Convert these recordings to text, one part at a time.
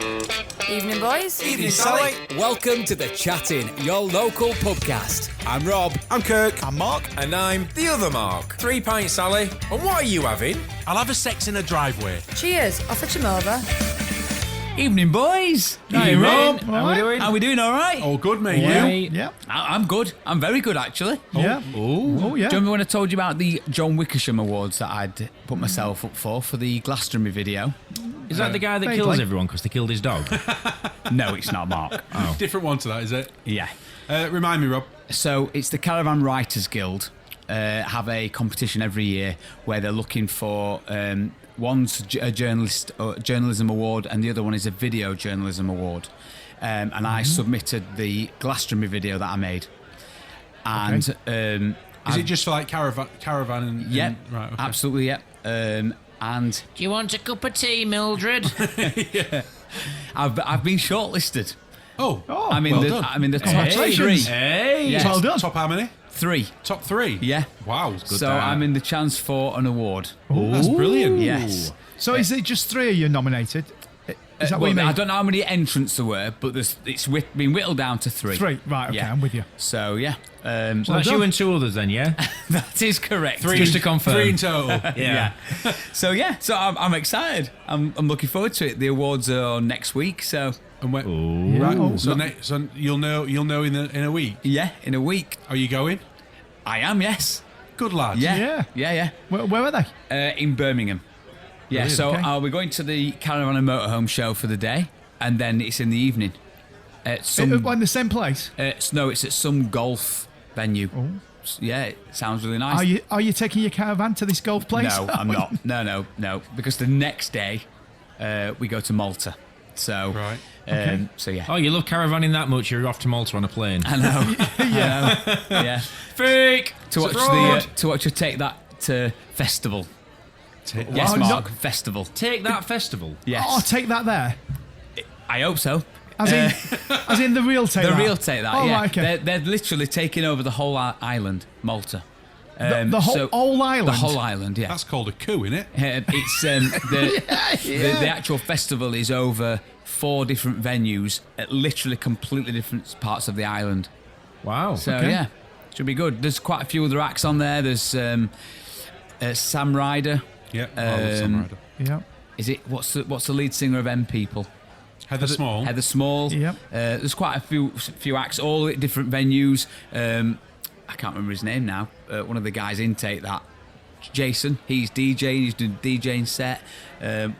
Evening, boys. Evening, Sally. Welcome to The Chatting, your local pubcast. I'm Rob. I'm Kirk. I'm Mark. And I'm the other Mark. 3 pints, Sally. And what are you having? I'll have a sex in a driveway. Cheers. I'll fetch him over. Evening, boys. Hey, Rob. How we doing? How we doing? All right. All good, mate. You? Yeah. I'm good. I'm very good, actually. Yeah. Oh, yeah. Do you remember when I told you about the John Wickersham Awards that I'd put myself up for the Glastonbury video? Is that the guy that kills everyone because they killed his dog? No, it's not, Mark. Oh. Different one to that, is it? Yeah. Remind me, Rob. So it's the Caravan Writers Guild have a competition every year where they're looking for one's a journalism award and the other one is a video journalism award. And I submitted the Glastonbury video that I made. And Is it just for like caravan and... Yeah, right, okay. absolutely, yeah. And Do you want a cup of tea, Mildred? Yeah. I've been shortlisted. Oh, I'm in well done. the top Congratulations. 3. Hey! Yes. Well done. Top how many? 3. Top 3? Yeah. Wow. So I'm in the chance for an award. That's brilliant. Yes. So is it just 3 of you nominated? Is that what you mean? I don't know how many entrants there were, but it's been whittled down to 3. 3, right, okay, Yeah. I'm with you. So, yeah. So that's you and 2 others then, yeah? That is correct. 3 just to confirm. 3 in total. Yeah. So I'm excited. I'm looking forward to it. The awards are next week, so And when, Ooh. right. Oh. So you'll know in a week. yeah, in a week. Are you going? I am, yes. Good lad. Yeah. Where are they? In Birmingham. Yeah, Brilliant, so okay. we're going to the Caravan and Motorhome show for the day, and then it's in the evening. At some, In the same place? no, it's at some golf venue. Yeah, it sounds really nice. Are you taking your caravan to this golf place? No, I'm not. No. Because the next day, we go to Malta. So, Right. So yeah. Oh, you love caravanning that much, you're off to Malta on a plane. I know. Yeah. Fake! To watch her take that to festival. Yes, Oh, Mark. Festival. Take that festival. Yes. Oh, take that there. I hope so. As in the real take The that? real take that. Oh, Yeah. right, okay. They're literally taking over the whole island, Malta. The whole island? The whole island. Yeah. That's called a coup, innit? It's the actual festival is over 4 different venues at literally completely different parts of the island. Wow. So Okay. yeah, should be good. There's quite a few other acts on there. There's Sam Ryder. Yep. I love Sam Ryder. Yeah. Is it what's the lead singer of M People? Heather Small. Heather Small. Yep. There's quite a few acts, all at different venues. I can't remember his name now. One of the guys in Take That, Jason. He's DJing. He's doing DJing set.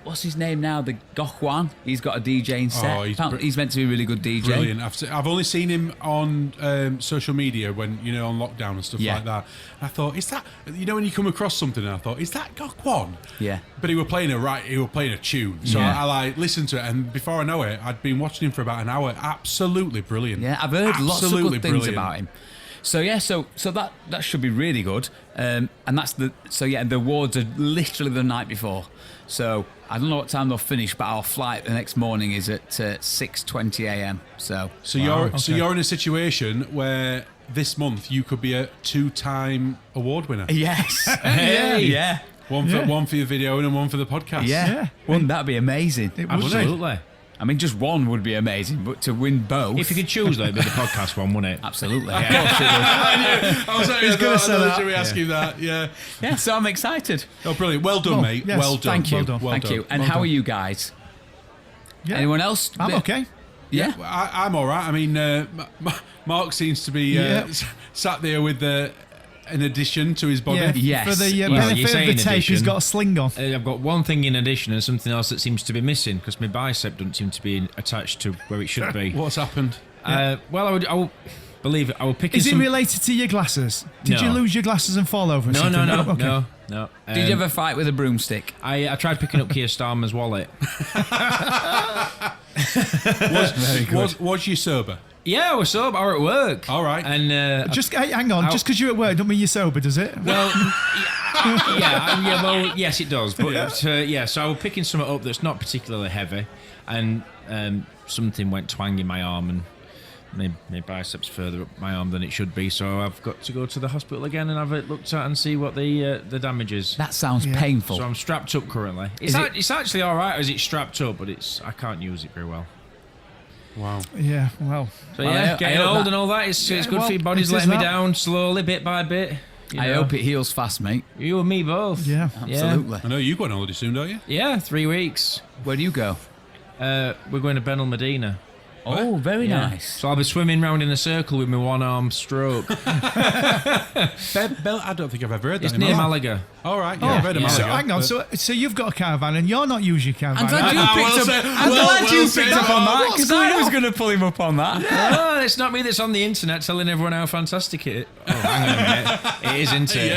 What's his name now? The Gochwan. He's got a DJing set. Oh, He's meant to be a really good DJ. Brilliant. I've only seen him on social media when, on lockdown and stuff Yeah. like that. And I thought, is that, when you come across something and I thought, is that Gokwan? Yeah. But he were playing a tune. So Yeah. I listened to it, and before I know it, I'd been watching him for about an hour. Absolutely brilliant. Yeah, I've heard lots of Absolutely good things brilliant. about him. So yeah, so that should be really good. And that's the awards are literally the night before. So I don't know what time they'll finish, but our flight the next morning is at 6:20 a.m. So you're in a situation where this month you could be a 2-time award winner. yes, yeah. One for your video and one for the podcast. Yeah. Wouldn't that be amazing? Absolutely. I mean, just one would be amazing, but to win both... If you could choose, though, it'd be the podcast one, wouldn't it? Absolutely. Yeah. Of course it would. I was gonna say that. Should we ask you that? Yeah. Yeah, so I'm excited. Oh, brilliant. Well done, mate. yes, Well done. Thank you. Well done. Thank you. And Well how done. are you guys? Yeah. Anyone else? I'm okay. Yeah? I'm all right. I mean, Mark seems to be Yeah. sat there with an addition to his body. Yeah. Yes. For the Well, benefit you of say the in tape, he's addition. got a sling on. I've got one thing in addition and something else that seems to be missing because my bicep doesn't seem to be attached to where it should be. What's happened? Well, I will believe it. I will pick Is it some... related to your glasses? Did No. you lose your glasses and fall over? or No, something? no. Okay. Did you ever fight with a broomstick? I tried picking up Keir Starmer's wallet. Was you sober? Yeah, I was sober. I was at work. All right. And Just hang on. Just because you're at work, don't mean you're sober, does it? well, well, yes, it does. But so I was picking something up that's not particularly heavy, and something went twang in my arm, and my biceps further up my arm than it should be, so I've got to go to the hospital again and have it looked at and see what the damage is. That sounds painful. So I'm strapped up currently. It's actually all right as it's strapped up, but I can't use it very well. Wow. Yeah, well. So yeah, getting old and all that, it's good for your body's letting me down slowly, bit by bit. I hope it heals fast, mate. You and me both. Yeah. Absolutely. I know you're going on holiday soon, don't you? Yeah, 3 weeks. Where do you go? We're going to Ben Medina. Oh, very nice. So I'll be swimming round in a circle with my one-arm stroke. I don't think I've ever heard that. It's near Malaga. All right, yeah, I've heard of So Malaga. hang on, so you've got a caravan and you're not using your caravan. I'm glad you picked up on that, because I was going to pull him up on that. No, it's not me that's on the internet telling everyone how fantastic it is. Oh, hang on a minute. It is, isn't it?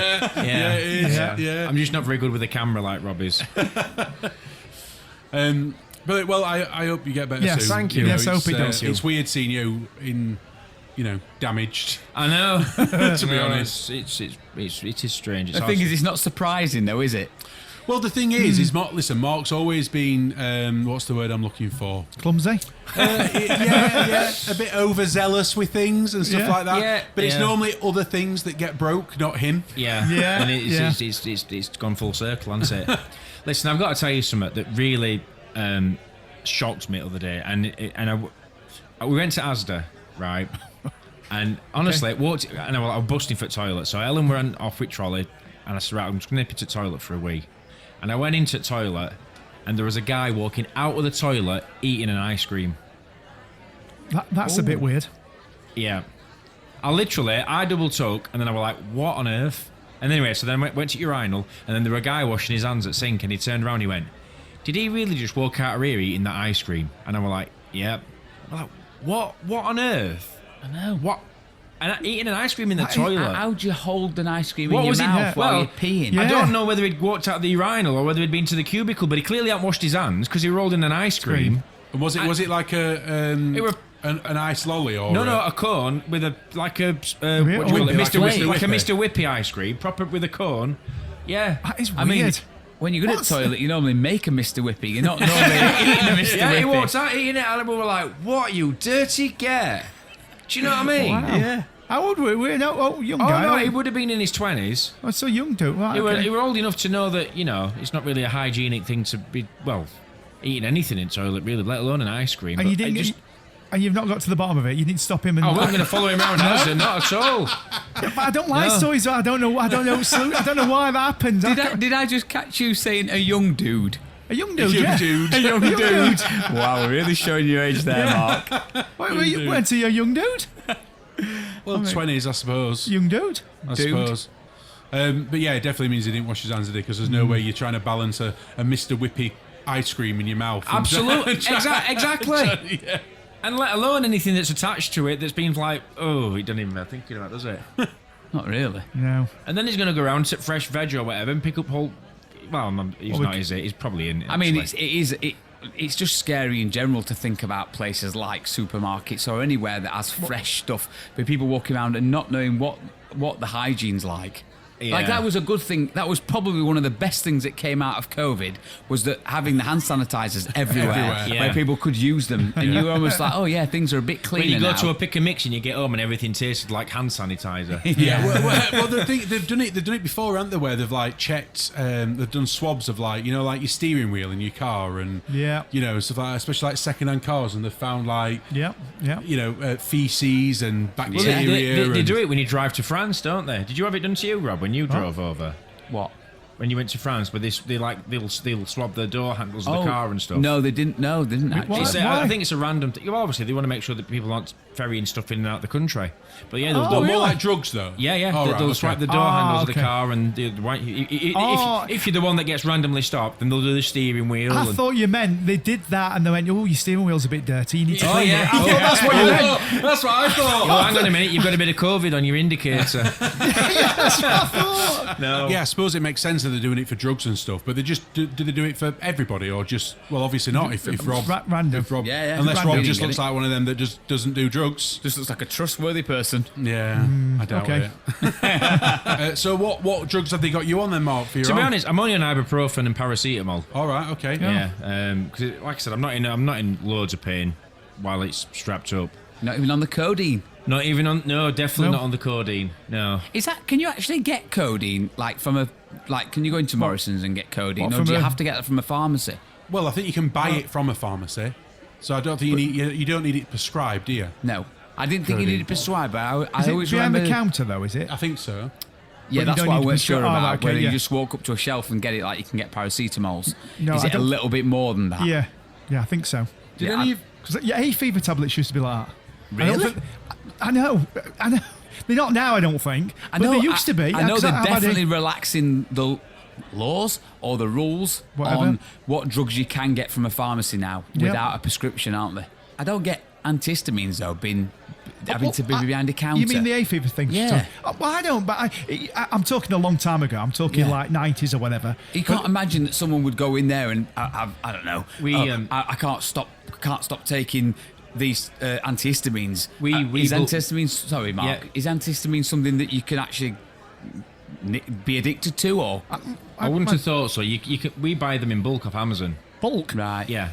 Yeah, it is. Yeah. I'm just not very good with the camera like Rob is. But I hope you get better Yes, soon. thank you. Yes, I hope it does. It's weird seeing you in, damaged. I know. To be honest, it is strange. It's The thing is, it's not surprising, though, is it? well, the thing is Mark. Listen, Mark's always been. What's the word I'm looking for? Clumsy. Yeah, a bit overzealous with things and stuff Yeah. like that. Yeah, but it's yeah. normally other things that get broke, not him. Yeah, Yeah, and yeah. it's gone full circle, hasn't it? Listen, I've got to tell you something that really shocked me the other day, we went to Asda, right? And honestly, I walked, and I was busting for the toilet. So Ellen were off with trolley, and I said, right, I'm just going to nip to the toilet for a wee. And I went into the toilet, and there was a guy walking out of the toilet eating an ice cream. That's a bit weird. Yeah. I double took, and then I was like, what on earth? And anyway, so then I went to urinal, and then there was a guy washing his hands at sink, and he turned around and he went, did he really just walk out of here eating that ice cream? And I was like, yep. I'm like, what on earth? I know. What? And eating an ice cream in the toilet? How do you hold an ice cream What in your was it? mouth while Well, you're peeing? Yeah. I don't know whether he'd walked out of the urinal or whether he'd been to the cubicle, but he clearly hadn't washed his hands because he rolled in an ice cream. And was it like an ice lolly or No, a cone with a what do you Whippy, call it? like a Mr. Like a Whippy. Mr. Whippy ice cream, proper with a cone. Yeah. That is weird. I mean, when you go to the toilet, you normally make a Mr. Whippy. You're not normally eating a Mr. Yeah, he Whippy. walked out eating it, and we were like, "What, you dirty get?" Do you know what I mean? Wow. Yeah. How old were we? No, young Oh guy. no, he would have been in his 20s. Oh, so young, dude. Right, He were old enough to know that it's not really a hygienic thing to be eating anything in the toilet, really, let alone an ice cream. And But you didn't. it just, And you've not got to the bottom of it. You didn't stop him. And I wasn't going to follow him around, not at all. But I don't like No. stories. I don't know. I don't know why that happened. Did I just catch you saying a young dude? A young dude. Yeah. dude. A young dude. Wow, we're really showing your age there, Mark. Wait, went to a young dude. Well, 20s, I suppose. Young dude. I suppose. But yeah, it definitely means he didn't wash his hands, did he? Because there's no way you're trying to balance a Mr. Whippy ice cream in your mouth. and Absolutely, try- exactly. yeah. And let alone anything that's attached to it that's been like, oh, he doesn't even know thinking about, does it? Not really. No. And then he's going to go around to fresh veg or whatever and pick up whole. Well, he's not, is he? He's probably in. I mean, actually. it's just scary in general to think about places like supermarkets or anywhere that has fresh stuff, with people walking around and not knowing what the hygiene's like. Yeah. Like, that was a good thing. That was probably one of the best things that came out of COVID, was that having the hand sanitizers everywhere, Yeah. where people could use them, and you were almost like, oh yeah, things are a bit cleaner When you go now. to a pick and mix and you get home and everything tasted like hand sanitizer. Yeah, well they've done it before, haven't they? Where they've like checked, they've done swabs of like like your steering wheel in your car and stuff like that, especially like second-hand cars, and they've found like feces and Well, bacteria. they do it when you drive to France, don't they? Did you have it done to you, Rob, when you drove over? What? When you went to France, where they'll swab the door handles of the car and stuff. No, they didn't. No, they didn't actually. I think it's a random thing. Well, obviously, they want to make sure that people aren't ferrying stuff in and out of the country. But yeah, they'll more like drugs though. Yeah. Oh, They'll right, swipe okay. the door handles of okay. the car, and if you're the one that gets randomly stopped, then they'll do the steering wheel. I thought you meant they did that and they went, oh, your steering wheel's a bit dirty. You need to clean it. I thought that's what you meant. That's what I thought. Oh, hang on a minute, you've got a bit of COVID on your indicator. That's what I thought. No. Yeah, I suppose it makes sense that they're doing it for drugs and stuff, but they just do they do it for everybody or just obviously not if Rob Random. if Rob Yeah, unless random. Rob just Get looks it. like one of them that just doesn't do drugs. Just looks like a trustworthy person. Yeah, I doubt okay. it. So what drugs have they got you on then, Mark? For your To be arm? honest, I'm only on ibuprofen and paracetamol. All right, okay. Yeah, because like I said, I'm not in loads of pain while it's strapped up. Not even on the codeine. Not even on. No, definitely not on the codeine. No. Is that? Can you actually get codeine from a? Can you go into Morrison's and get codeine, or do you have to get it from a pharmacy? Well, I think you can buy it from a pharmacy, so I don't think you don't need it prescribed, do you? No, I didn't think you needed it prescribed, but I always behind remember the counter though. Is it? I think so. Yeah, But that's you what I don't need weren't to sure prescribe- about. okay, Whether yeah. you just walk up to a shelf and get it like you can get paracetamols. No, Is I it a don't- little bit more than that? Yeah, I think so. Did Yeah, any of Because hay fever tablets used to be like that. Really? I know. They're not now, I don't think. But they used to be. I know 'cause they're I've had definitely relaxing the laws or the rules Whatever. on what drugs you can get from a pharmacy now Yep. without a prescription, aren't they? I don't get antihistamines though having to be behind a counter. You mean the hay fever thing? Yeah. Well, I don't, but I'm talking a long time ago. I'm talking like 90s or whatever. You can't imagine that someone would go in there and I don't know. I can't stop taking these antihistamines. Is antihistamines? Sorry, Mark. Yeah. Is antihistamine something that you can actually be addicted to, or I wouldn't have thought so. We buy them in bulk off Amazon. Bulk? right? Yeah.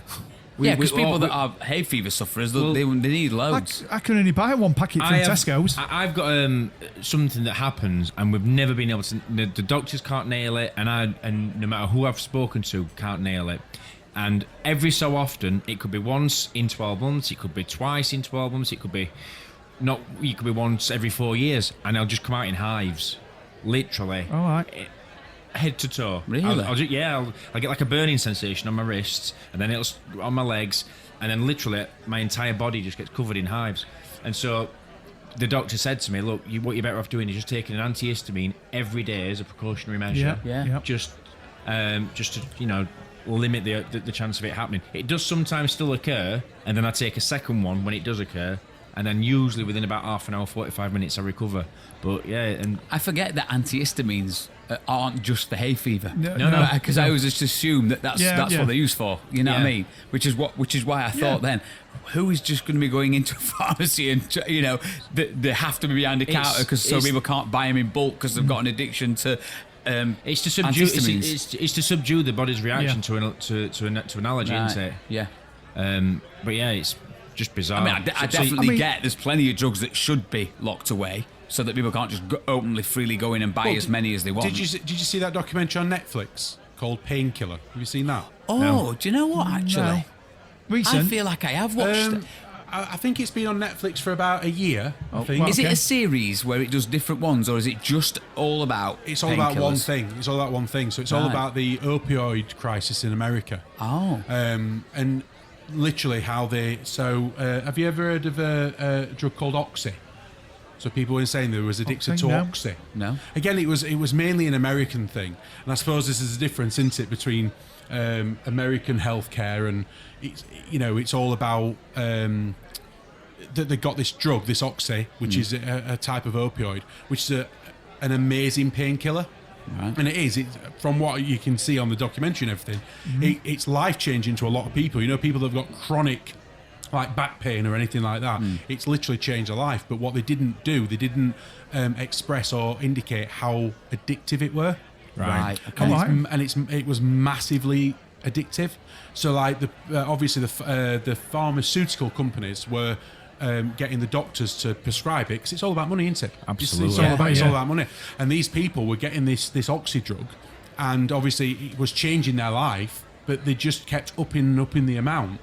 Because people that are hay fever sufferers, they need loads. I can only buy one packet from Tesco's. I've got something that happens, and we've never been able to. The doctors can't nail it, and no matter who I've spoken to, can't nail it. And every so often, it could be once in 12 months, it could be twice in 12 months, it could be not. You could be once every 4 years, and I'll just come out in hives, literally. All right. Head to toe. Really? I'll get like a burning sensation on my wrists, and then it'll on my legs, and then literally my entire body just gets covered in hives. And so the doctor said to me, "Look, what you're better off doing is just taking an antihistamine every day as a precautionary measure. Yeah. Just to limit the chance of it happening. It does sometimes still occur, and then I take a second one when it does occur." And then usually within about half an hour, 45 minutes, I recover. But yeah, and I forget that antihistamines aren't just for hay fever. No. Because I always just assume that's what they're used for. You know what I mean? Which is why I thought then, who is just going to be going into a pharmacy and they have to be behind a counter because people can't buy them in bulk because they've got an addiction to. It's to subdue. Antihistamines. It's to subdue the body's reaction to an allergy, Right. isn't it? Yeah. But yeah, it's just bizarre. I mean, I definitely get there's plenty of drugs that should be locked away so that people can't just openly, freely go in and buy as many as they want. Did you see that documentary on Netflix called Painkiller? Have you seen that? Oh, do you know what, actually? No. Recent. I feel like I have watched it. I think it's been on Netflix for about a year. I think. well, Is it okay. a series where it does different ones, or is it just all about It's all about one painkillers? thing. It's all about one thing. So it's all Right. about the opioid crisis in America. Oh. And literally how they. So have you ever heard of a drug called Oxy? So people were saying they was addicted Oxy? to No. Oxy. No. Again, it was mainly an American thing, and I suppose this is a difference, isn't it, between American healthcare and it's all about that they got this drug, this Oxy, which is a type of opioid, which is an amazing painkiller. Right. And it is. From what you can see on the documentary and everything, it's life-changing to a lot of people. People that have got chronic, like back pain or anything like that. It's literally changed their life. But what they didn't do, they didn't express or indicate how addictive it were. Right. Okay. And it was massively addictive. So like obviously the pharmaceutical companies were getting the doctors to prescribe it because it's all about money, isn't it? Absolutely. It's all about money. And these people were getting this Oxy drug, and obviously it was changing their life, but they just kept upping the amount.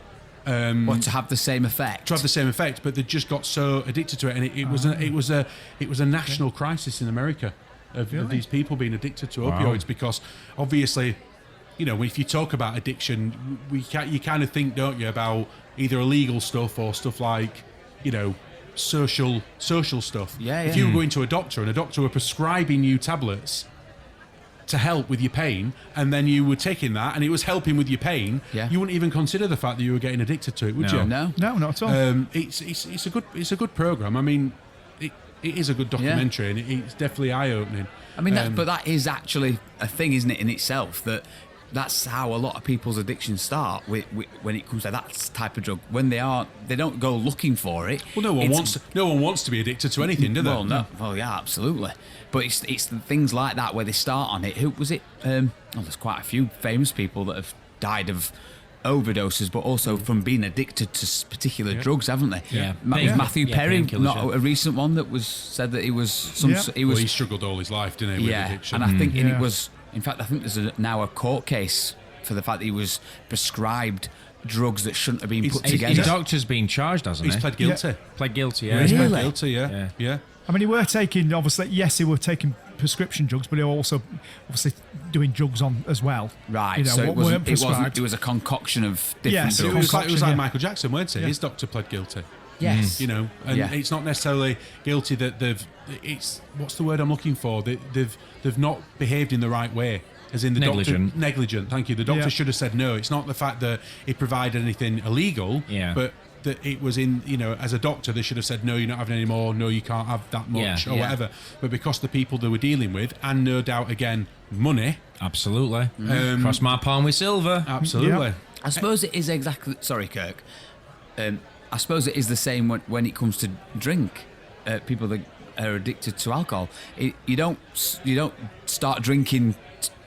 To have the same effect. To have the same effect, but they just got so addicted to it, and it was a national crisis in America of these people being addicted to opioids because obviously, if you talk about addiction, you kind of think, don't you, about either illegal stuff or stuff like, social stuff. Yeah. If you were going to a doctor and a doctor were prescribing you tablets to help with your pain, and then you were taking that and it was helping with your pain, you wouldn't even consider the fact that you were getting addicted to it, would you? No. No, not at all. It's a good program. I mean, it is a good documentary, and it's definitely eye-opening. I mean, but that is actually a thing, isn't it, in itself, that's how a lot of people's addictions start when it comes to that type of drug. When they don't go looking for it. Well, no one wants to be addicted to anything, do they? Well, no. Well, yeah, absolutely. But it's the things like that where they start on it. Who was it? There's quite a few famous people that have died of overdoses, but also from being addicted to particular drugs, haven't they? Yeah. Matthew Perry, painkillers, not a recent one that was said that he was Well, he struggled all his life, didn't he, with addiction? and I think and it was. In fact, I think there's now a court case for the fact that he was prescribed drugs that shouldn't have been put together. His doctor's been charged, hasn't he? He's pled guilty. Pled guilty, yeah. He's Really? pled guilty, yeah. I mean, he were taking, obviously, yes, he were taking prescription drugs, but he were also obviously doing drugs on as well. Right, You know, so what weren't prescribed. it was a concoction of different Yes, drugs. It was like Yeah. Michael Jackson, weren't it? Yeah. His doctor pled guilty. Yes. You know, and Yeah. it's not necessarily guilty that it's what's the word I'm looking for? They've not behaved in the right way. As in the Negligent. doctor, negligent. Thank you. The doctor Yeah. should have said no. It's not the fact that he provided anything illegal, but that it was in, you know, as a doctor, they should have said no, you're not having any more. No, you can't have that much, or whatever. But because the people they were dealing with, and no doubt again, money. Absolutely. Cross my palm with silver. Absolutely. Yeah. I suppose it is exactly. Sorry, Kirk. I suppose it is the same when it comes to drink. People that are addicted to alcohol, you don't start drinking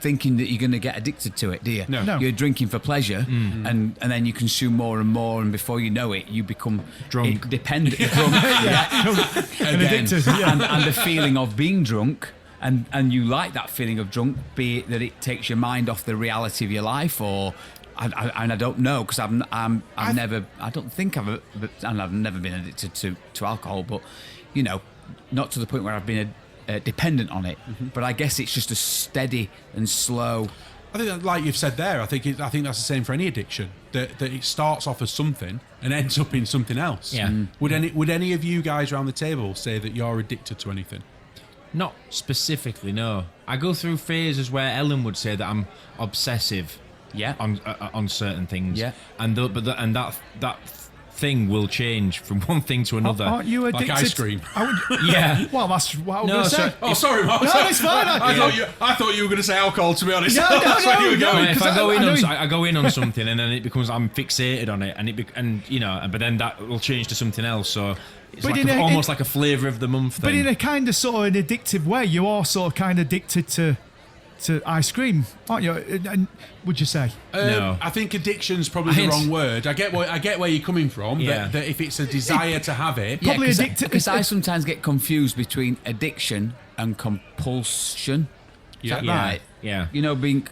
thinking that you're going to get addicted to it, do you? No. You're drinking for pleasure, and then you consume more and more, and before you know it, you become Drunk. dependent, drunk, And Again. addicted, yeah. and the feeling of being drunk. And you like that feeling of drunk, be it that it takes your mind off the reality of your life, or I don't know, because I've never been addicted to alcohol, but you know, not to the point where I've been dependent on it. But I guess it's just a steady and slow. I think, that, like you've said there, I think that's the same for any addiction. That it starts off as something and ends up in something else. Yeah. Would any of you guys around the table say that you're addicted to anything? Not specifically, no. I go through phases where Ellen would say that I'm obsessive, on certain things, and that thing will change from one thing to another. Aren't you addicted? Like ice cream. Yeah. Well, that's what I was No, going to say. Oh, sorry, Mark. No, it's fine. I thought you were going to say alcohol. To be honest, No, that's where you were no, going. If 'cause I go in on something and then it becomes I'm fixated on it, but then that will change to something else. So it's But like almost like a flavour of the month thing. But in a kind of sort of an addictive way, you are sort of kind of addicted to ice cream, aren't you? And would you say? No. I think addiction's probably the wrong word. I get where you're coming from. Yeah. That if it's a desire to have it, Probably addicted- Because I sometimes get confused between addiction and compulsion. Is that Yeah. right? Yeah. You know, being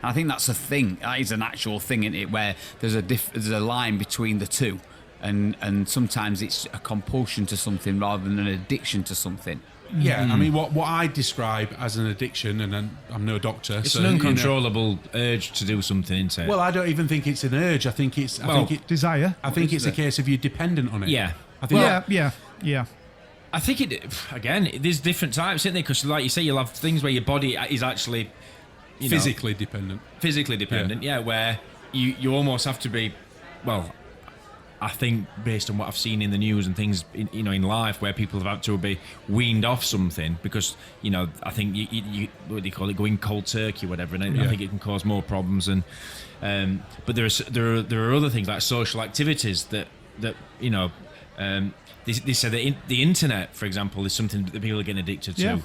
I think that's a thing. That is an actual thing, isn't it? Where there's a line between the two, and sometimes it's a compulsion to something rather than an addiction to something. yeah. I mean, what I describe as an addiction, and I'm no doctor. It's so, an you know. uncontrollable urge to do something, isn't it? Well, I don't even think it's an urge. I think it's Desire. I think it's a case of you're dependent on it. Yeah. I think Yeah. I think there's different types, isn't there? Because like you say, you'll have things where your body is actually physically dependent. Physically dependent, where you almost have to be, well, I think based on what I've seen in the news and things, in life, where people have had to be weaned off something because, I think you what do you call it, going cold turkey or whatever, and I think it can cause more problems. And but there are other things like social activities that they say that the internet, for example, is something that people are getting addicted to.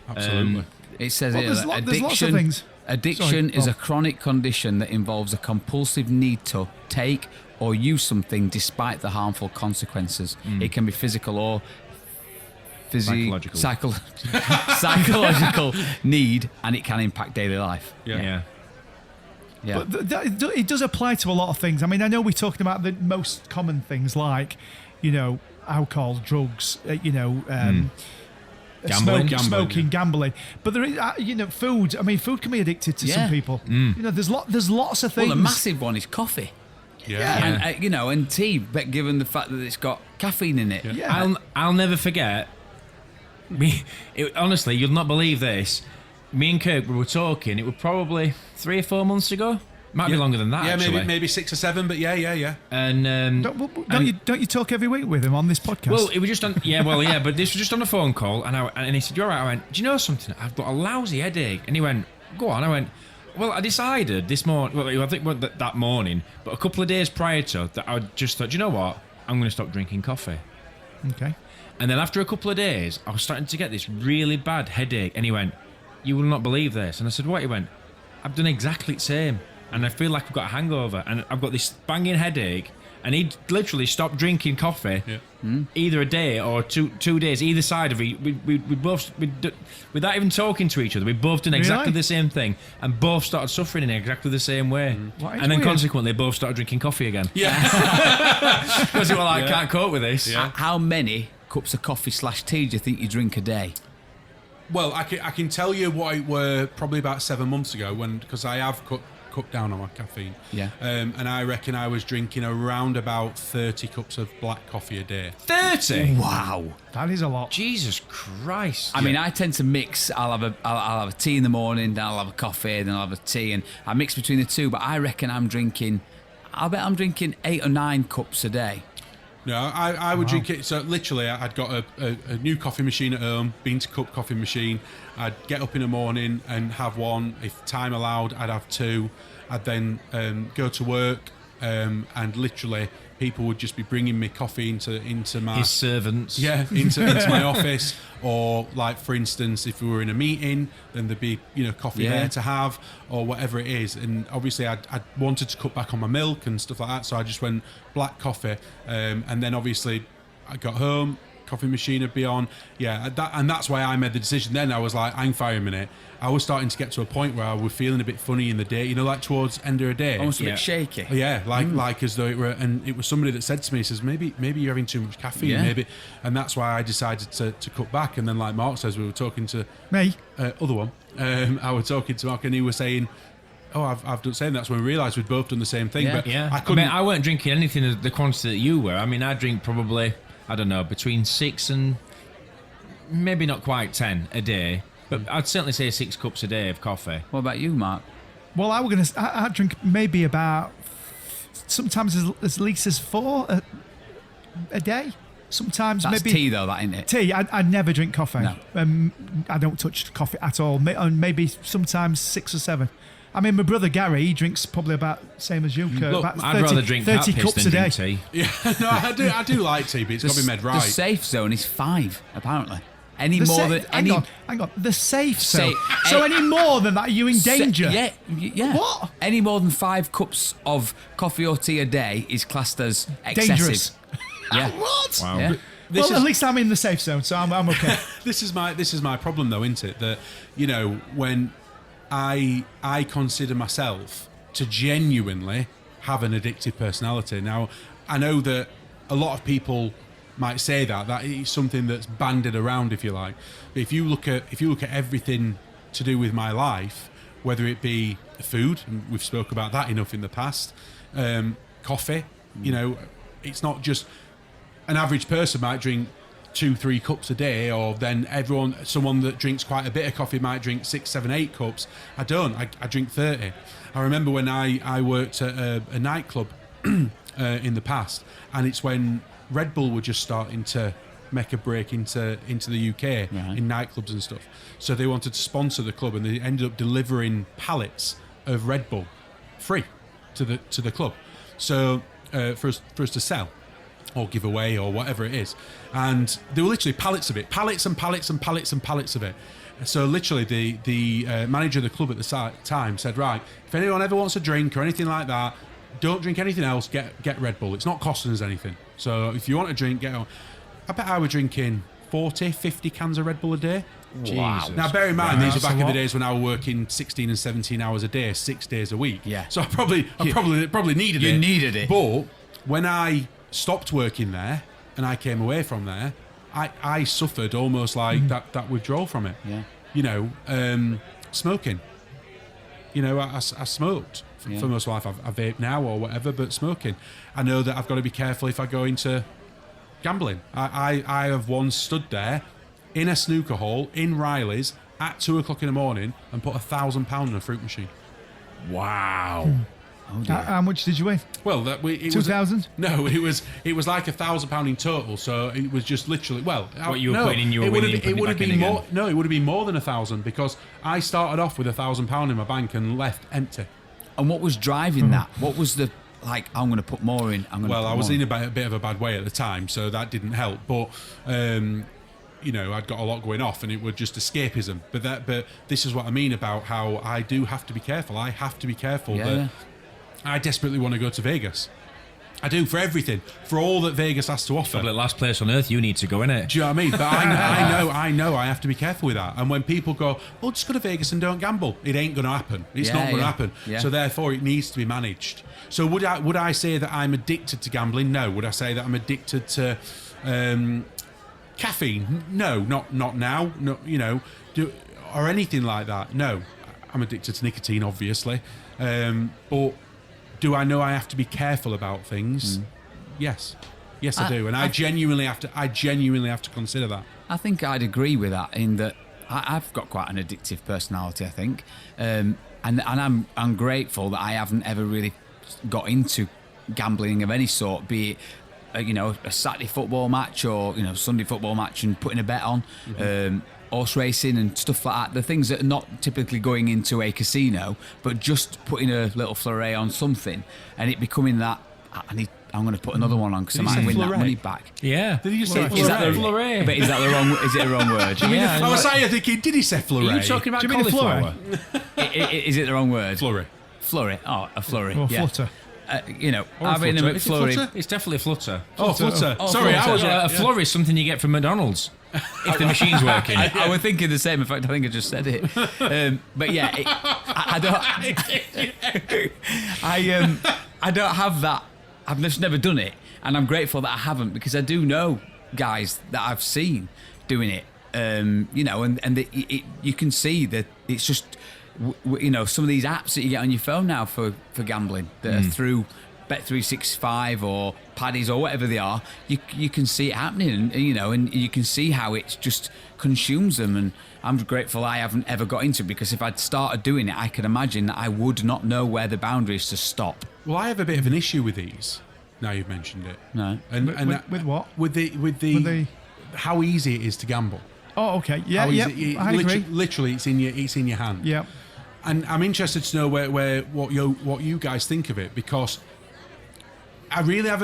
Absolutely. It says Well, here there's that there's lots of things. Addiction Sorry, is Bob. a chronic condition that involves a compulsive need to take or use something despite the harmful consequences. It can be physical or Psychological. psychological need, and it can impact daily life. Yeah. Yeah. But it does apply to a lot of things. I mean, I know we're talking about the most common things like, alcohol, drugs, Gambling. smoking, gambling. But there is, food. I mean, food can be addicted to some people. There's lots of things. Well, a massive one is coffee. Yeah. And and tea, but given the fact that it's got caffeine in it. Yeah. I'll never forget. Honestly, you'll not believe this. Me and Kirk, we were talking. It was probably 3 or 4 months ago. Might be longer than that. Yeah, actually. maybe 6 or 7. But yeah. And Don't you talk every week with him on this podcast? well, it was just on. But this was just on a phone call, and he said, "You're right." I went, "Do you know something? I've got a lousy headache." And he went, "Go on." I went, "Well, I decided this morning. Well, I think that morning, but a couple of days prior to that, I just thought, do you know what? I'm going to stop drinking coffee." Okay. And then after a couple of days, I was starting to get this really bad headache. And he went, "You will not believe this." And I said, "What?" He went, "I've done exactly the same. and I feel like I've got a hangover, and I've got this banging headache. And he'd literally stopped drinking coffee, either a day or two days, either side of it. We both, without even talking to each other, we both done exactly the same thing, and both started suffering in exactly the same way. And then consequently, both started drinking coffee again. Yeah. Because they were like, I can't cope with this. Yeah. How many cups of coffee/tea do you think you drink a day? Well, I can tell you what it were probably about 7 months ago, because I have cut down on my caffeine. Yeah. And I reckon I was drinking around about 30 cups of black coffee a day. 30? Wow. That is a lot. Jesus Christ. I mean, I tend to mix. I'll have a tea in the morning, then I'll have a coffee, then I'll have a tea, and I mix between the two. But I reckon I'm drinking 8 or 9 cups a day. No, I would drink it. So literally, I'd got a new coffee machine at home, bean to cup coffee machine. I'd get up in the morning and have one. If time allowed, I'd have 2. I'd then go to work, and literally people would just be bringing me coffee into my... His servants. Yeah, into my office. Or like, for instance, if we were in a meeting, then there'd be, coffee there to have, or whatever it is. And obviously I wanted to cut back on my milk and stuff like that, so I just went black coffee. And then obviously I got home, coffee machine would be on. Yeah, and that's why I made the decision then. I was like, hang fire a minute. I was starting to get to a point where I was feeling a bit funny in the day, like towards end of the day. Almost a bit shaky. Yeah, like as though it were, and it was somebody that said to me, says, maybe you're having too much caffeine, maybe. And that's why I decided to cut back. And then, like Mark says, we were talking to... Me? Other one. I was talking to Mark, and he was saying... Oh, I've done the same. That's when we realised we'd both done the same thing. But I weren't drinking anything of the quantity that you were. I mean, I drink probably, I don't know, between 6 and maybe not quite 10 a day. But I'd certainly say 6 cups a day of coffee. What about you, Mark? Well, I drink maybe about, sometimes as least as 4 a day. Sometimes That's maybe tea though, that ain't it? tea. I never drink coffee. No. I don't touch coffee at all. Maybe sometimes 6 or 7. I mean, my brother Gary, he drinks probably about the same as you, Kurt. Look, about I'd rather drink 30 that cups piss a than day. drink tea. Yeah, no, I do like tea, but it's got to be made right. The safe zone is 5, apparently. Hang on. The safe zone. So any more than that, are you in danger? Yeah. What? Any more than 5 cups of coffee or tea a day is classed as excessive. Dangerous. Yeah. What? Wow. Yeah. At least I'm in the safe zone, so I'm okay. This is my problem, though, isn't it? That when I consider myself to genuinely have an addictive personality. Now, I know that a lot of people might say that is something that's banded around, if you like. But if you look at everything to do with my life, whether it be food, and we've spoke about that enough in the past, coffee, it's not just an average person might drink 2-3 cups a day, or then someone that drinks quite a bit of coffee might drink 6, 7, 8 cups. I don't. I drink 30. I remember when I worked at a nightclub in the past, and it's when Red Bull were just starting to make a break into the UK in nightclubs and stuff. So they wanted to sponsor the club, and they ended up delivering pallets of Red Bull free to the club. So for us to sell or give away or whatever it is. And there were literally pallets of it, pallets and pallets and pallets and pallets of it. So literally the manager of the club at the time said, right, if anyone ever wants a drink or anything like that, don't drink anything else, get Red Bull. It's not costing us anything. So if you want a drink, get on. I bet I were drinking 40, 50 cans of Red Bull a day. Wow. Now, bear in mind, these are back in the days when I was working 16 and 17 hours a day, 6 days a week. Yeah. So I probably needed it. You needed it. But when I stopped working there and I came away from there, I suffered almost like that withdrawal from it. Yeah. Smoking. I smoked for most of my life. I vape now or whatever, but smoking. I know that I've got to be careful if I go into gambling. I have once stood there in a snooker hall in Riley's at 2:00 in the morning and put £1,000 in a fruit machine. Wow. How much did you win? Well, it was 2,000? No, it was like £1,000 in total. So it was just literally What you were putting in, you were winning. It would have been more. No, it would have been more than 1,000 because I started off with £1,000 in my bank and left empty. And what was driving that? What was the I'm going to put more in? I was in a bit of a bad way at the time, so that didn't help. But I'd got a lot going off, and it was just escapism. But this is what I mean about how I do have to be careful. I have to be careful that I desperately want to go to Vegas. I do, for everything, for all that Vegas has to offer. Probably the last place on earth you need to go, innit? Do you know what I mean? But I know I have to be careful with that. And when people go, "Oh, just go to Vegas and don't gamble," it ain't going to happen. It's not going to happen. Yeah. So therefore, it needs to be managed. So would I say that I'm addicted to gambling? No. Would I say that I'm addicted to caffeine? No, not now. No, or anything like that. No, I'm addicted to nicotine, obviously. But do I know I have to be careful about things? Yes, I do, and I genuinely have to consider that. I think I'd agree with that in that I've got quite an addictive personality. I think, and I'm grateful that I haven't ever really got into gambling of any sort, be it a Saturday football match or Sunday football match and putting a bet on. Horse racing and stuff like that, the things that are not typically going into a casino, but just putting a little flurry on something and it becoming that I'm going to put another one on because I might win that money back. Yeah. Did you say flurry? But is that the wrong? Is it the wrong word? I was thinking, did he say flurry? Are you talking about cauliflower? Is it the wrong word? Flurry. Oh, a flurry. Or flutter. Having a McFlurry. It's definitely a flutter. Flutter. Sorry, a flurry is something you get from McDonald's if the machine's working. I was thinking the same. In fact, I think I just said it. But yeah, I don't have that. I've just never done it, and I'm grateful that I haven't because I do know guys that I've seen doing it. And you can see that it's just. Some of these apps that you get on your phone now for gambling that are through Bet365 or Paddies or whatever they are, you can see it happening, and you can see how it just consumes them. And I'm grateful I haven't ever got into it because if I'd started doing it, I can imagine that I would not know where the boundary is to stop. Well, I have a bit of an issue with these. Now you've mentioned it. No. With what? With the how easy it is to gamble. Oh, okay. Yeah, I agree. Literally, it's in your hand. Yeah. And I'm interested to know what you guys think of it because I really have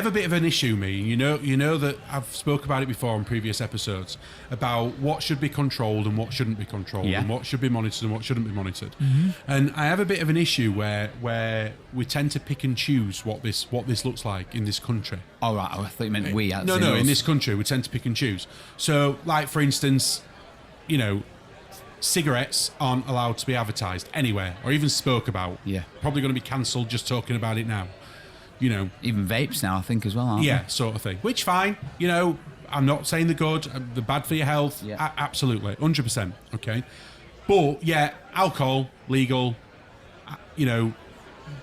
a bit of an issue. You know that I've spoke about it before on previous episodes about what should be controlled and what shouldn't be controlled, and what should be monitored and what shouldn't be monitored. Mm-hmm. And I have a bit of an issue where we tend to pick and choose what this looks like in this country. All right, I thought you meant we. No, in this country we tend to pick and choose. So, like for instance, cigarettes aren't allowed to be advertised anywhere or even spoke about. Yeah. Probably going to be cancelled just talking about it now. Even vapes now, I think, as well, aren't they? Sort of thing. Which, fine. I'm not saying they're good, they're bad for your health. Yeah. Absolutely. 100%. Okay. But, alcohol, legal.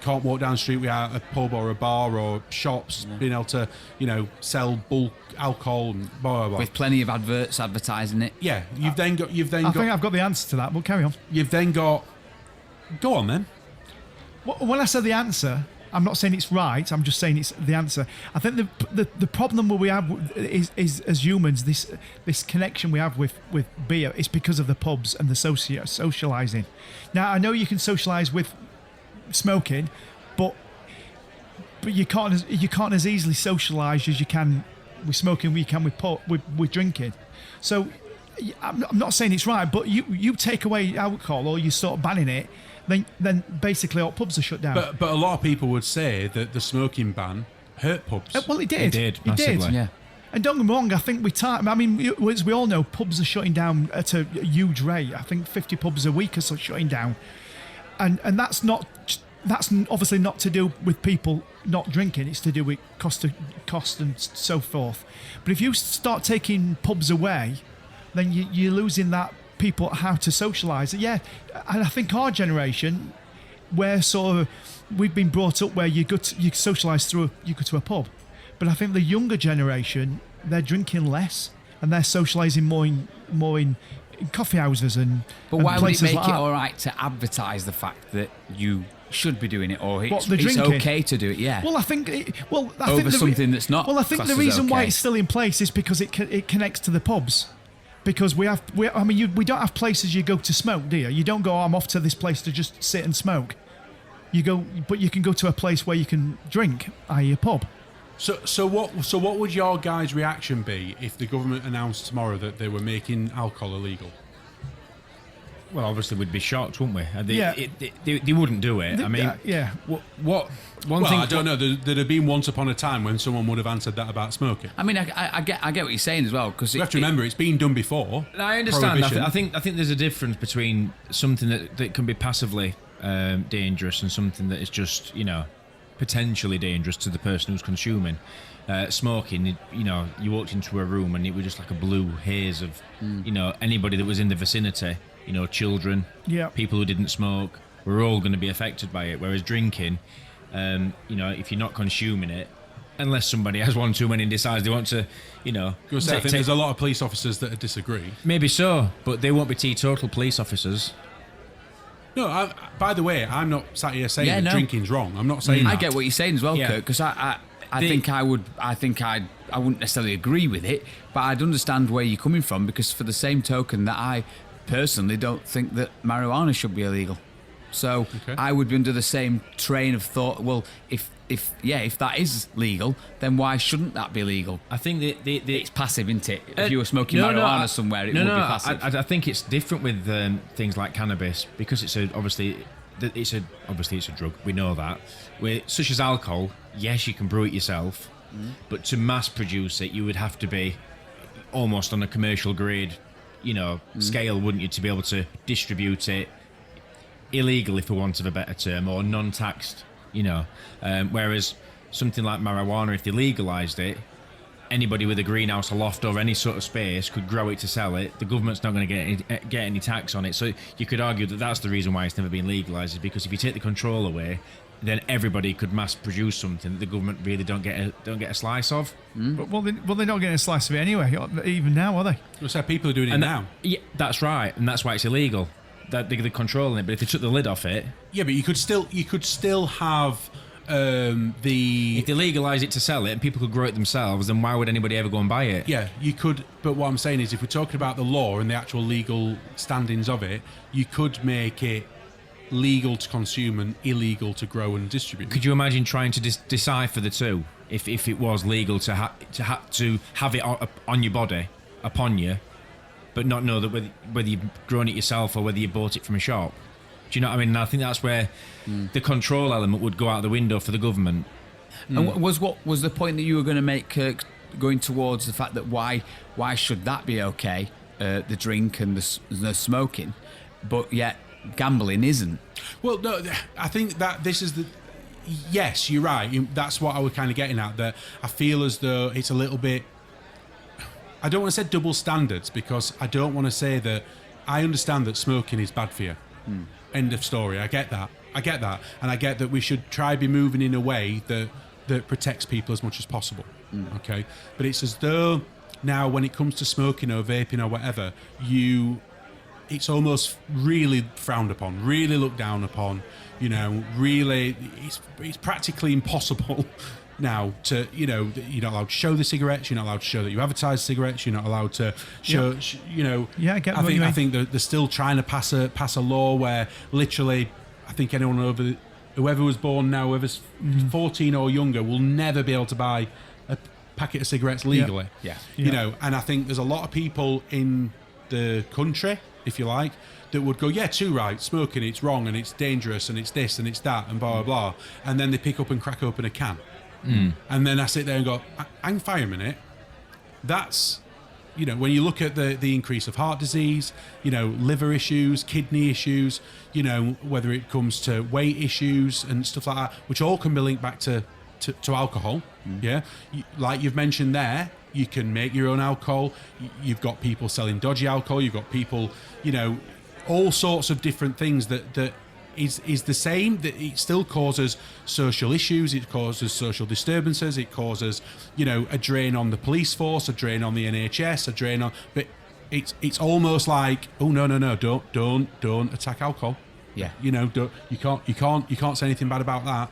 Can't walk down the street without a pub or a bar or shops being able to, sell bulk alcohol and blah, blah, blah. With plenty of adverts advertising it. Yeah. I think I've got the answer to that, but carry on. You've then got... Go on, then. When I said the answer... I'm not saying it's right. I'm just saying it's the answer. I think the problem we have is as humans this connection we have with beer is because of the pubs and the socialising. Now I know you can socialise with smoking, but you can't as easily socialise as you can with smoking. You can with drinking. So I'm not saying it's right, but you take away alcohol or you start banning it. Then basically all pubs are shut down. But a lot of people would say that the smoking ban hurt pubs. Well, it did. It did. Yeah. And don't get me wrong, I think as we all know, pubs are shutting down at a huge rate. I think 50 pubs a week are shutting down. And that's obviously not to do with people not drinking, it's to do with cost and so forth. But if you start taking pubs away, then you're losing that people how to socialise. Yeah, and I think our generation, we've been brought up where you socialise you go to a pub, but I think the younger generation, they're drinking less and they're socialising more in coffee houses and. But why would it make like it all right to advertise the fact that you should be doing it or it's drinking? Okay to do it? Yeah. Well, I think something that's not. Well, I think the reason why it's still in place is because it connects to the pubs. Because we don't have places you go to smoke, do you? You don't go, I'm off to this place to just sit and smoke. But you can go to a place where you can drink, i.e. a pub. So what would your guys' reaction be if the government announced tomorrow that they were making alcohol illegal? Well, obviously we'd be shocked, wouldn't we? Yeah. They wouldn't do it. I mean, yeah. One Well, thing I don't know. There'd have been once upon a time when someone would have answered that about smoking. I mean, I get what you're saying as well, because You have to remember, it's been done before. I understand. Prohibition. I think there's a difference between something that can be passively dangerous and something that is just, potentially dangerous to the person who's consuming. Smoking, you walked into a room and it was just like a blue haze of, anybody that was in the vicinity, children, people who didn't smoke, were all going to be affected by it. Whereas drinking, if you're not consuming it, unless somebody has one too many and decides they want to, I think there's a lot of police officers that disagree. Maybe so, but they won't be teetotal police officers. No, by the way, I'm not sat here saying that drinking's wrong. I'm not saying that. I get what you're saying as well, Kurt, because I think I wouldn't necessarily agree with it, but I'd understand where you're coming from, because for the same token that I personally don't think that marijuana should be illegal. So I would be under the same train of thought. Well, if that is legal, then why shouldn't that be legal? I think it's passive, isn't it? If you were smoking marijuana somewhere, it would be passive. I think it's different with things like cannabis, because it's obviously it's a drug. We know that. Such as alcohol, yes, you can brew it yourself, but to mass produce it, you would have to be almost on a commercial grade, scale, wouldn't you, to be able to distribute it illegally, for want of a better term, or non-taxed, whereas something like marijuana, if they legalised it, anybody with a greenhouse, a loft, or any sort of space could grow it to sell it. The government's not going to get any tax on it. So you could argue that that's the reason why it's never been legalised, is because if you take the control away, then everybody could mass produce something that the government really don't get a slice of. But they're not getting a slice of it anyway, even now, are they? So people are doing it now. Yeah, that's right, and that's why it's illegal. That they're controlling it. But if they took the lid off it, yeah, but you could still have if they legalise it to sell it and people could grow it themselves, then why would anybody ever go and buy it? Yeah, you could. But what I'm saying is, if we're talking about the law and the actual legal standings of it, you could make it legal to consume and illegal to grow and distribute. Could you imagine trying to decipher the two? If it was legal to have it on your body, upon you, but not know that whether you've grown it yourself or whether you bought it from a shop. Do you know what I mean? And I think that's where the control element would go out the window for the government. And what was the point that you were going to make, Kirk, going towards the fact that why should that be okay, the drink and the smoking, but yet gambling isn't? Well, no, I think that this is the... Yes, you're right. That's what I was kind of getting at, that I feel as though it's a little bit... I don't want to say double standards, because I don't want to say that... I understand that smoking is bad for you. End of story. I get that. And I get that we should try be moving in a way that protects people as much as possible. Okay? But it's as though now when it comes to smoking or vaping or whatever, it's almost really frowned upon, really looked down upon, really, it's practically impossible now to, you're not allowed to show the cigarettes, you're not allowed to show that you advertise cigarettes, you're not allowed to show, Yeah, I get what you mean. I think they're still trying to pass a law where literally, I think anyone whoever was born now, whoever's 14 or younger, will never be able to buy a packet of cigarettes legally. Yeah. And I think there's a lot of people in the country, if you like, that would go, yeah, too right, smoking, it's wrong and it's dangerous and it's this and it's that and blah, blah, blah. And then they pick up and crack open a can. And then I sit there and go, hang fire a minute. That's, when you look at the increase of heart disease, liver issues, kidney issues, whether it comes to weight issues and stuff like that, which all can be linked back to alcohol. Yeah. Like you've mentioned there, you can make your own alcohol. You've got people selling dodgy alcohol. You've got people, all sorts of different things that is the same, that it still causes social issues, it causes social disturbances, it causes, a drain on the police force, a drain on the NHS, a drain on... But it's almost like, oh, no, don't attack alcohol. Yeah. You can't say anything bad about that.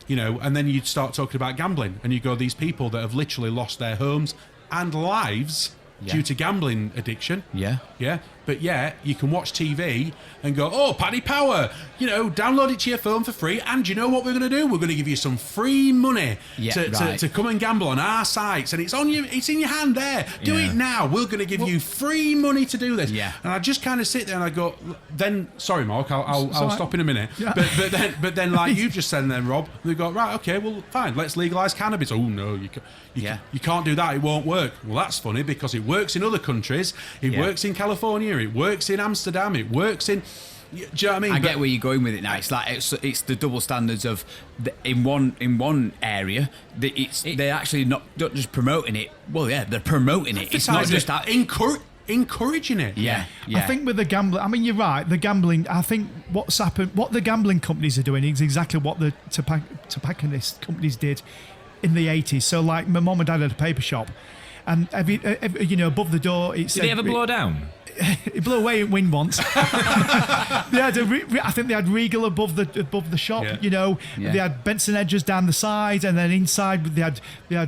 And then you'd start talking about gambling, and you go, these people that have literally lost their homes and lives due to gambling addiction. Yeah. Yeah. but yeah, you can watch TV and go, oh, Paddy Power, download it to your phone for free, and you know what we're going to do? We're going to give you some free money to come and gamble on our sites, and it's in your hand there. Do it now. We're going to give you free money to do this. Yeah. And I just kind of sit there and I go, then, sorry, Mark, I'll stop in a minute. Yeah. But then, like you've just said then, Rob, they go, right, okay, well, fine, let's legalise cannabis. Oh, no, you can't do that. It won't work. Well, that's funny because it works in other countries. It works in California. It works in Amsterdam. It works in... Do you know what I mean? I get where you're going with it now. It's like it's the double standards of in one area. They're actually not just promoting it. Well, yeah, they're promoting it. It's not just that encouraging it. Yeah. I think with the gambling, I mean, you're right. The gambling, I think what's happened, what the gambling companies are doing is exactly what the tobacconist companies did in the 80s. So, like, my mum and dad had a paper shop, and above the door, it said... Did they ever blow down? It blew away in wind once. I think they had Regal above the shop. Yeah. They had Benson Hedges down the side, and then inside they had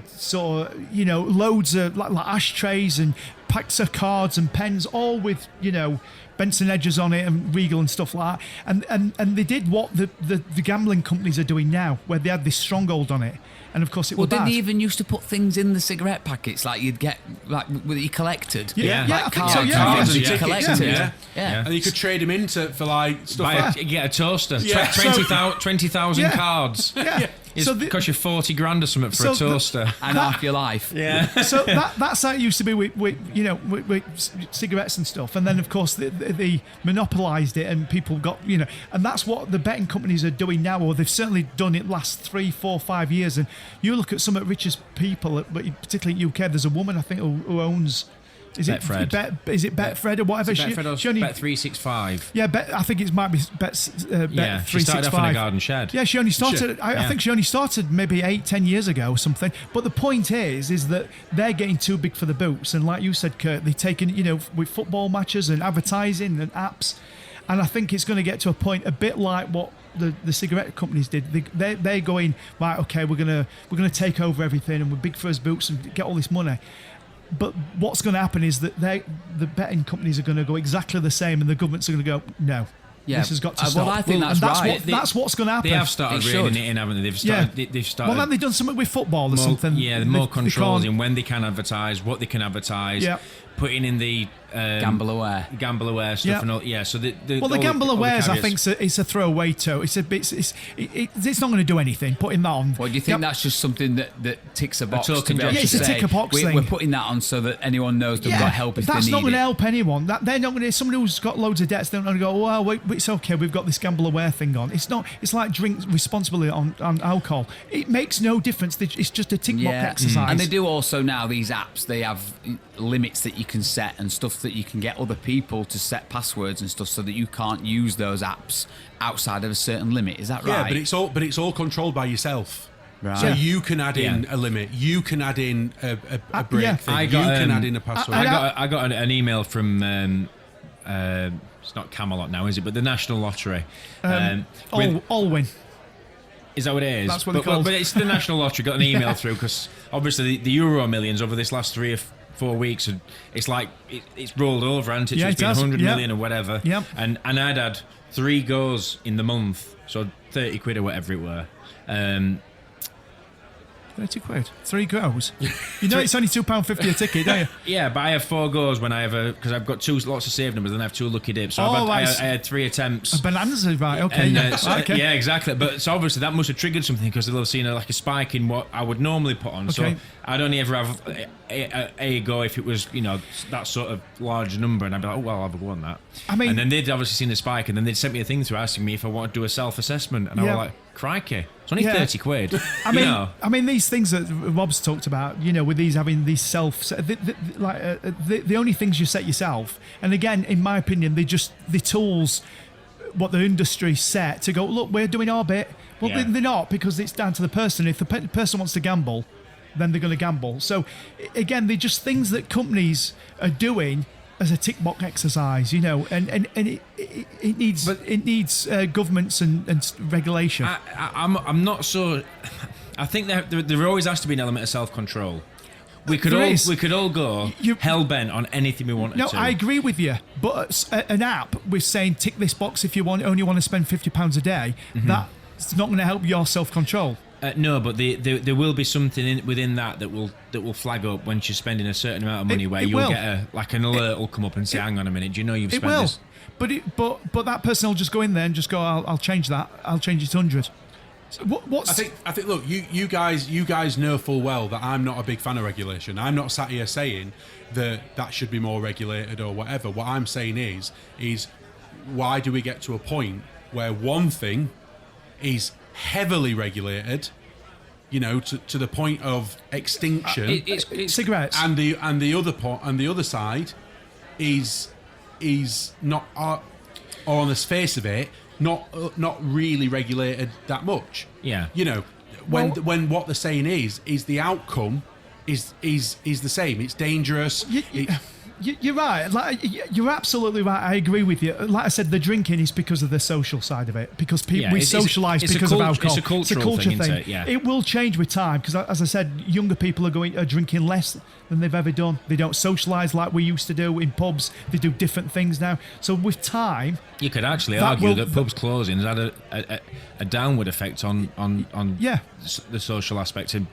sort of loads of like ashtrays and packs of cards and pens, all with Benson Hedges on it and Regal and stuff like that. And they did what the gambling companies are doing now, where they had this stronghold on it. And of course, it was bad. Well, didn't they even used to put things in the cigarette packets like you'd get, like that you collected? Yeah, like I think cards so, yeah. and things Yeah. you collected. Yeah. And you could trade them into for like stuff. You get a toaster. Yeah. 20,000 cards. Yeah. It costs you 40 grand or something for a toaster. And half your life. Yeah. So that's how it used to be with cigarettes and stuff, and then of course they monopolised it, and people got and that's what the betting companies are doing now, or they've certainly done it last 3, 4, 5 years. And you look at some of the richest people, but particularly in UK, there's a woman I think who owns. Is it Betfred or whatever? Betfred or Bet365. Yeah, I think it might be Bet365. She started off in a garden shed. Yeah, she only started. I think she only started maybe 8-10 years ago or something. But the point is that they're getting too big for the boots, and like you said, Kurt, they're taking with football matches and advertising and apps, and I think it's going to get to a point a bit like what the cigarette companies did. They're going, right, okay, we're gonna take over everything, and we're big for us boots and get all this money. But what's going to happen is that the betting companies are going to go exactly the same, and the governments are going to go, no, this has got to stop. Well, I think that's right. That's what's going to happen. They have started reining it in, haven't they? They've started. Well, then they've done something with football or something. Yeah, more controls in when they can advertise, what they can advertise. Yeah. Putting in the gamble aware stuff, yeah. and all. Yeah, so the gamble awares, I think, it's a throwaway toe. It's not going to do anything. Putting that on. Well, do you think that's just something that ticks a box? token job. It's a tick a box thing. We're putting that on so that anyone knows they've got help if they need it. That's not going to help anyone. They're not going to. Somebody who's got loads of debts, they're not going to go, well, wait, it's okay. We've got this gamble aware thing on. It's not. It's like drink responsibly on alcohol. It makes no difference. It's just a tick box exercise. And they do also now, these apps, they have limits that you can set and stuff that you can get other people to set passwords and stuff so that you can't use those apps outside of a certain limit. Is that right? Yeah, but it's all controlled by yourself. Right. So you can add in a limit. You can add in a break thing. You can add in a password. I got an email from it's not Camelot now, is it? But the National Lottery. Allwyn. Is that what it is? That's what they're called. But it's the National Lottery. Got an email through because obviously the Euro Millions over this last 3 or 4 weeks, it's like it's rolled over, hasn't it? So it's been 100 million or whatever. Yep. And I'd had 3 goes in the month, so 30 quid or whatever it were. 30 quid, 3 goes. It's only £2.50 a ticket, don't you? Yeah, but I have 4 goes when I have because I've got 2 lots of saved numbers, and I have 2 lucky dips. So I had 3 attempts. Bananas, right? Okay. And, yeah, exactly. But so obviously that must have triggered something because they'll have seen a spike in what I would normally put on. Okay. So I'd only ever have a go if it was that sort of large number, and I'd be like, oh well, I'll have a go on that. And then they'd obviously seen the spike, and then they'd sent me a thing through asking me if I wanted to do a self-assessment, and I was like, crikey, it's only 30 quid. I mean, these things that Rob's talked about, with these having these the only things you set yourself, and again, in my opinion, the tools what the industry set to go, look, we're doing our bit. Well, they're not, because it's down to the person. If the person wants to gamble, then they're going to gamble. So again, they're just things that companies are doing as a tick box exercise, and it needs governments and regulation. I'm not so. I think there always has to be an element of self-control. we could all go You- hell bent on anything we wanted No, to. I agree with you. But an app with saying tick this box if you only want to spend £50 a day, that's not going to help your self-control. No, but there will be something within that will flag up once you're spending a certain amount of money, where it you'll will. get an alert will come up and say, "Hang on a minute, do you know you've It spent will. this?" But that person will just go in there and just go, I'll change that. I'll change it to 100. So what's I think. Look, you guys know full well that I'm not a big fan of regulation. I'm not sat here saying that should be more regulated or whatever. What I'm saying is why do we get to a point where one thing is heavily regulated, to the point of extinction, It's cigarettes? and the other side is not, or on the face of it, not really regulated that much. Yeah. When what they're saying is the outcome is the same. It's dangerous. You're right. You're absolutely right. I agree with you. Like I said, the drinking is because of the social side of it. Because we socialise because of alcohol. It's a cultural thing, isn't it? Yeah. It will change with time. Because as I said, younger people are drinking less than they've ever done. They don't socialise like we used to do in pubs. They do different things now. So with time, you could actually argue that pubs closing has had a downward effect on the social aspect of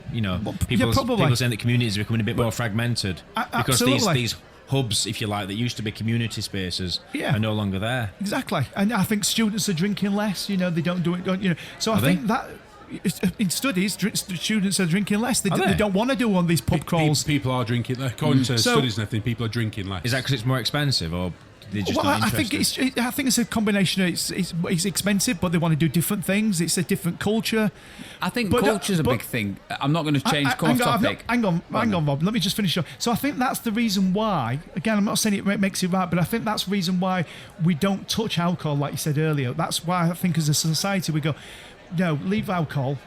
people saying that communities are becoming a bit more fragmented because these hubs, if you like, that used to be community spaces are no longer there. Exactly. And I think students are drinking less, they don't do it, So I think that in studies, students are drinking less. They don't want to do one of these pub crawls. People are drinking, according to studies and everything, people are drinking less. Is that because it's more expensive, or they're just not interested? I think it's a combination. It's expensive, but they want to do different things. It's a different culture. I think culture's a big thing. I'm not going to change topic. Hang on, Rob. Let me just finish up. So I think that's the reason why. Again, I'm not saying it makes it right, but I think that's the reason why we don't touch alcohol, like you said earlier. That's why I think as a society we go, no, leave alcohol.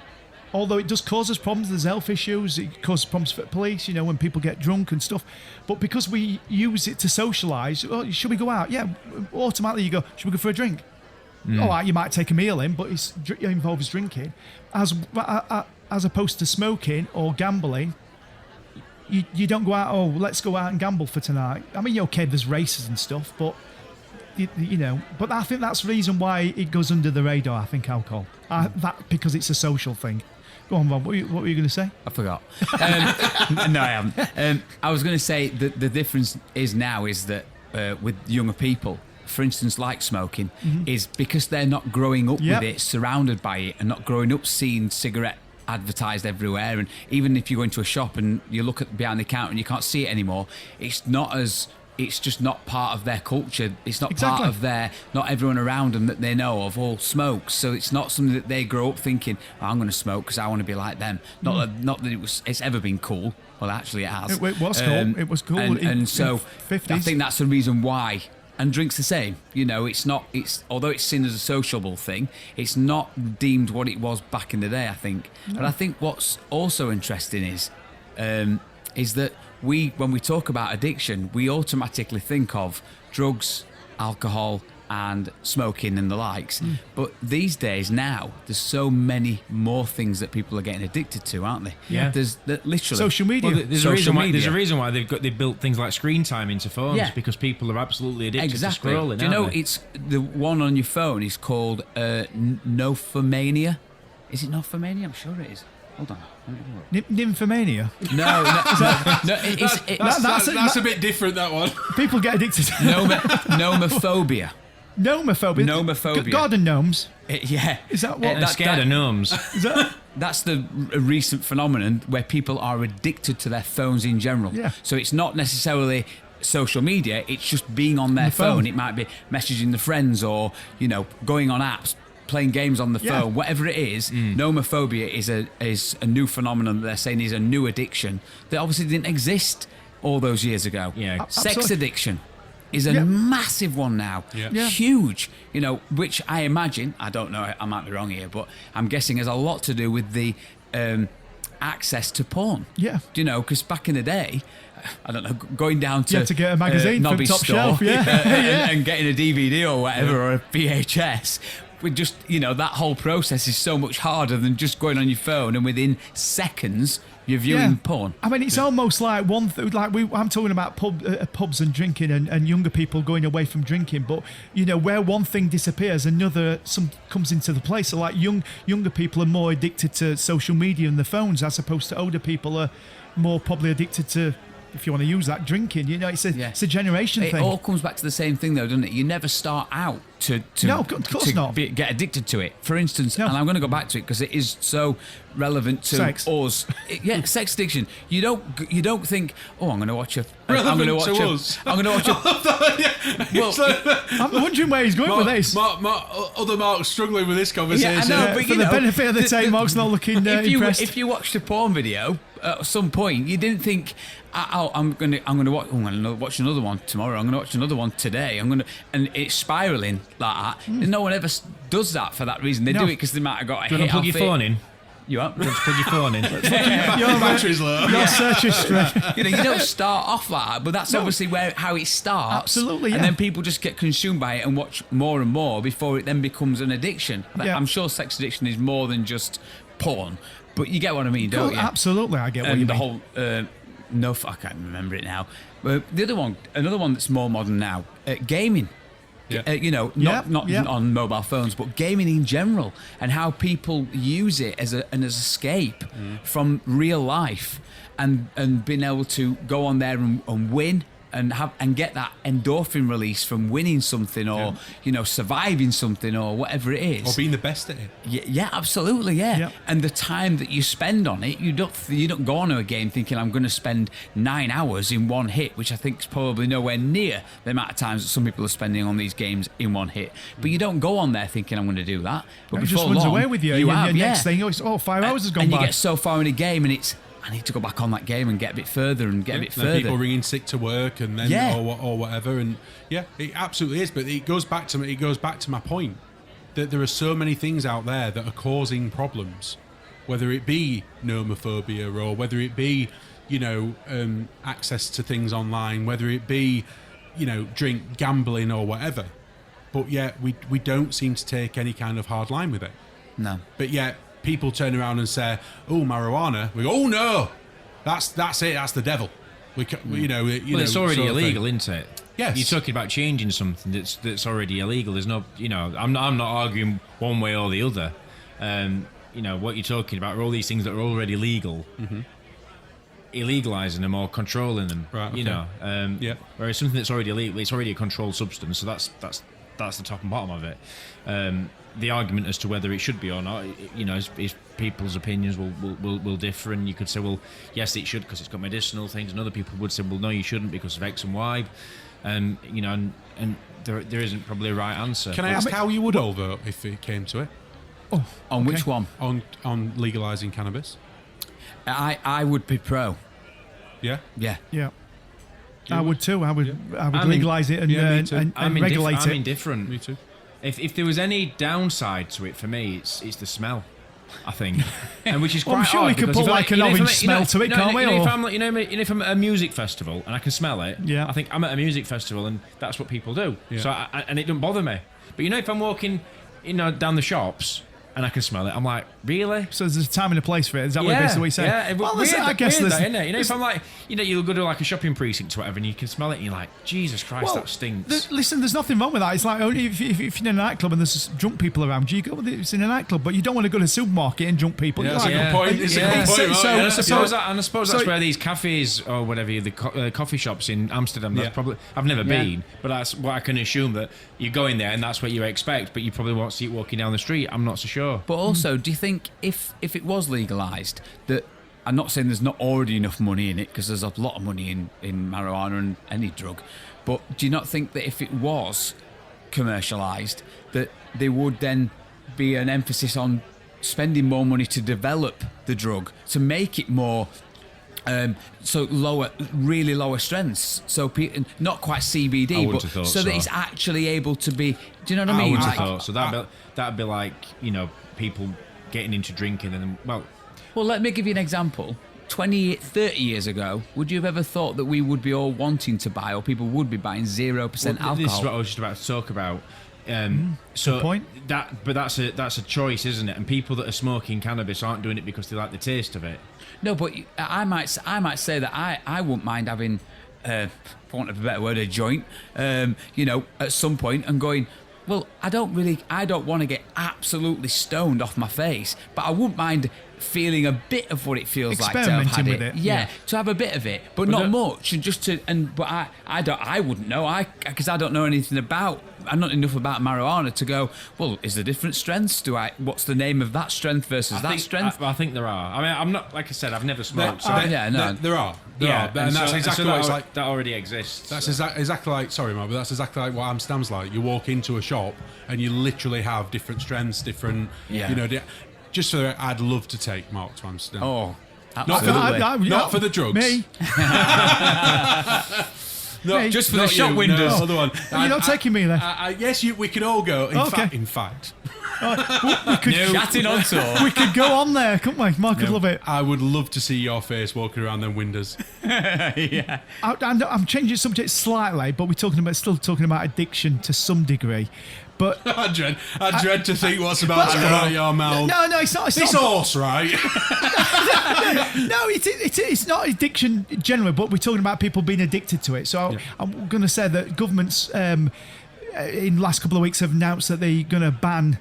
Although it does cause us problems, there's health issues, it causes problems for police, when people get drunk and stuff. But because we use it to socialise, should we go out? Yeah, automatically you go, should we go for a drink? All right, you might take a meal in, but it involves drinking. As opposed to smoking or gambling, you don't go out, let's go out and gamble for tonight. I mean, okay, there's races and stuff, but... but I think that's the reason why it goes under the radar. I think alcohol, because it's a social thing. Go on, Rob. What were you going to say? I forgot. No, I haven't. I was going to say that the difference is that with younger people, for instance, like smoking, is because they're not growing up with it, surrounded by it, and not growing up seeing cigarette advertised everywhere. And even if you go into a shop and you look at behind the counter and you can't see it anymore, it's just not part of their culture. It's not part of not everyone around them that they know of all smokes. So it's not something that they grow up thinking, I'm going to smoke because I want to be like them. Not that it's ever been cool. Well, actually it has. It was cool. It was cool. And so 50s. I think that's the reason why. And drink's the same. Although it's seen as a sociable thing, it's not deemed what it was back in the day, I think. No. And I think what's also interesting is that when we talk about addiction, we automatically think of drugs, alcohol, and smoking and the likes. But these days now, there's so many more things that people are getting addicted to, aren't they? Yeah. There's literally social media. Well, there's a reason why they've built things like screen time into phones, because people are absolutely addicted to scrolling. Do you know it's the one on your phone is called Nymphomania? Is it Nymphomania? I'm sure it is. Hold on. Nymphomania? No, that's a bit different, that one. People get addicted. Nomophobia. Nomophobia. Garden gnomes. Yeah. Is that what? They're scared of gnomes. Is that? That's the recent phenomenon where people are addicted to their phones in general. Yeah. So it's not necessarily social media, it's just being on their phone. It might be messaging the friends or, going on apps, playing games on the phone, whatever it is. Nomophobia is a new phenomenon that they're saying is a new addiction that obviously didn't exist all those years ago. Yeah. Sex addiction is a massive one now. Yeah. Huge. Which I imagine, I don't know, I might be wrong here, but I'm guessing has a lot to do with the access to porn. Yeah. Because back in the day, I don't know, going down to... You had to get a magazine from Nobby's Top store, Shelf, and getting a DVD or whatever, or a VHS. with just, that whole process is so much harder than just going on your phone and within seconds you're viewing porn. I mean, it's almost like one thing. Like I'm talking about pubs and drinking and younger people going away from drinking. But where one thing disappears, another comes into the place. So like younger people are more addicted to social media and the phones, as opposed to older people are more probably addicted to, if you want to use that, drinking. It's a generation thing. It all comes back to the same thing, though, doesn't it? You never start out to no, of course not. Get addicted to it. For instance, and I'm going to go back to it because it is so relevant to sex. Us. Sex addiction. You don't think, oh, I'm going to watch a. Relevant to us. I'm going to watch a. I'm wondering where he's going with this. Other Mark's struggling with this conversation. Yeah, I know, but for the benefit of the tape, Mark's not looking impressed. If you watched a porn video at some point, you didn't think, I'm going to watch another one tomorrow. I'm going to watch another one today. and it's spiraling like that. And no one ever does that for that reason. They do it because they might have got a hit. Do you want to plug your phone in? You want to plug your phone in? Your battery's low. Your search history. You don't start off like that, but that's obviously how it starts. Absolutely, yeah. And then people just get consumed by it and watch more and more before it then becomes an addiction. Yeah. I'm sure sex addiction is more than just porn, but you get what I mean, don't you? Absolutely, I get what you mean. The whole I can't remember it now. But another one that's more modern now, gaming. Yeah. Not on mobile phones, but gaming in general, and how people use it as an escape from real life, and being able to go on there and win and get that endorphin release from winning something or surviving something or whatever it is, or being the best at it. Yeah, absolutely, yeah. Yep. And the time that you spend on it, you don't go on to a game thinking I'm going to spend 9 hours in one hit, which I think is probably nowhere near the amount of times that some people are spending on these games in one hit. But you don't go on there thinking I'm going to do that. But it just runs away with you. Next thing, 5 hours has gone by. And you get so far in a game, and it's, I need to go back on that game and get a bit further and get a bit further. People ringing sick to work and then or whatever, and it absolutely is. But it goes back to my point that there are so many things out there that are causing problems, whether it be nomophobia or whether it be access to things online, whether it be drink, gambling or whatever. But yet we don't seem to take any kind of hard line with it. No. But yet people turn around and say, "Oh, marijuana." We go, "Oh no, that's it. That's the devil." It's already illegal, isn't it? Yes. You're talking about changing something that's already illegal. There's no, I'm not arguing one way or the other. What you're talking about are all these things that are already legal. Mm-hmm. Illegalizing them or controlling them. Right. Okay. Whereas something that's already illegal, it's already a controlled substance. So that's the top and bottom of it. The argument as to whether it should be or not, is people's opinions will differ, and you could say, well, yes, it should because it's got medicinal things, and other people would say, well, no, you shouldn't because of X and Y, and there isn't probably a right answer. Can I ask how you would all vote if it came to it? Which one? On legalizing cannabis. I would be pro. Yeah. Yeah. Yeah. I would too. I would legalise it and regulate it. I'm indifferent. Me too. If there was any downside to it for me, it's the smell, I think, and which is quite I'm sure hard we could put like an orange smell to it, can't we? If I'm at a music festival and I can smell it, I think I'm at a music festival and that's what people do. Yeah. So and it doesn't bother me. But if I'm walking, down the shops and I can smell it, I'm like, really? So there's a time and a place for it. Is that basically what you're saying? Yeah, well, weird, I guess weird there's, that, isn't it? If I'm like, you'll go to like a shopping precinct or whatever, and you can smell it, and you're like, Jesus Christ, that stinks. Listen, there's nothing wrong with that. It's like only if you're in a nightclub and there's drunk people around you, go. It's in a nightclub, but you don't want to go to a supermarket and drunk people. Yeah, that's a good point. It's a good point. I suppose that's where these cafes or whatever, the coffee shops in Amsterdam. That's probably I've never been, but that's what I can assume, that you go in there and that's what you expect, but you probably won't see it walking down the street. I'm not so sure. But also, do you think if it was legalised, that, I'm not saying there's not already enough money in it, because there's a lot of money in marijuana and any drug, but do you not think that if it was commercialised, that there would then be an emphasis on spending more money to develop the drug, to make it more really lower strengths, so not quite CBD, but so that it's actually able to be, do you know what I mean? I would have thought so. That'd be like, people getting into drinking and then, well, let me give you an example. 20, 30 years ago, would you have ever thought that we would be all wanting to buy, or people would be buying 0% alcohol? This is what I was just about to talk about. So good point. that's a choice, isn't it? And people that are smoking cannabis aren't doing it because they like the taste of it. No, but I might say that I wouldn't mind having, for want of a better word, a joint, at some point and going, well, I don't want to get absolutely stoned off my face, but I wouldn't mind feeling a bit of what it feels like to have had with it. it. Yeah, to have a bit of it, but not much, and I wouldn't know, because I don't know anything about. I'm not enough about marijuana to go, well, is there different strengths? What's the name of that strength versus that strength? I think there are. I mean, I'm not, like I said, I've never smoked. There are. There are. And that's exactly what it's like. That already exists. That's exactly like, sorry, Mark, but that's exactly like what Amsterdam's like. You walk into a shop and you literally have different strengths, different, just for that, I'd love to take Mark to Amsterdam. Oh, absolutely. Not for the drugs. Me. No, just for the shop windows. No, other one. You're not taking me there. Yes, we can all go. In fact, we could chatting on tour. We could go on there, couldn't we? Mark would love it. I would love to see your face walking around them windows. Yeah. I'm changing the subject slightly, but we're still talking about addiction to some degree. But I dread to think what's about to come out of your mouth. No, it's not. It's horse, right? No, it's not addiction generally, but we're talking about people being addicted to it. So I'm going to say that governments in the last couple of weeks have announced that they're going to ban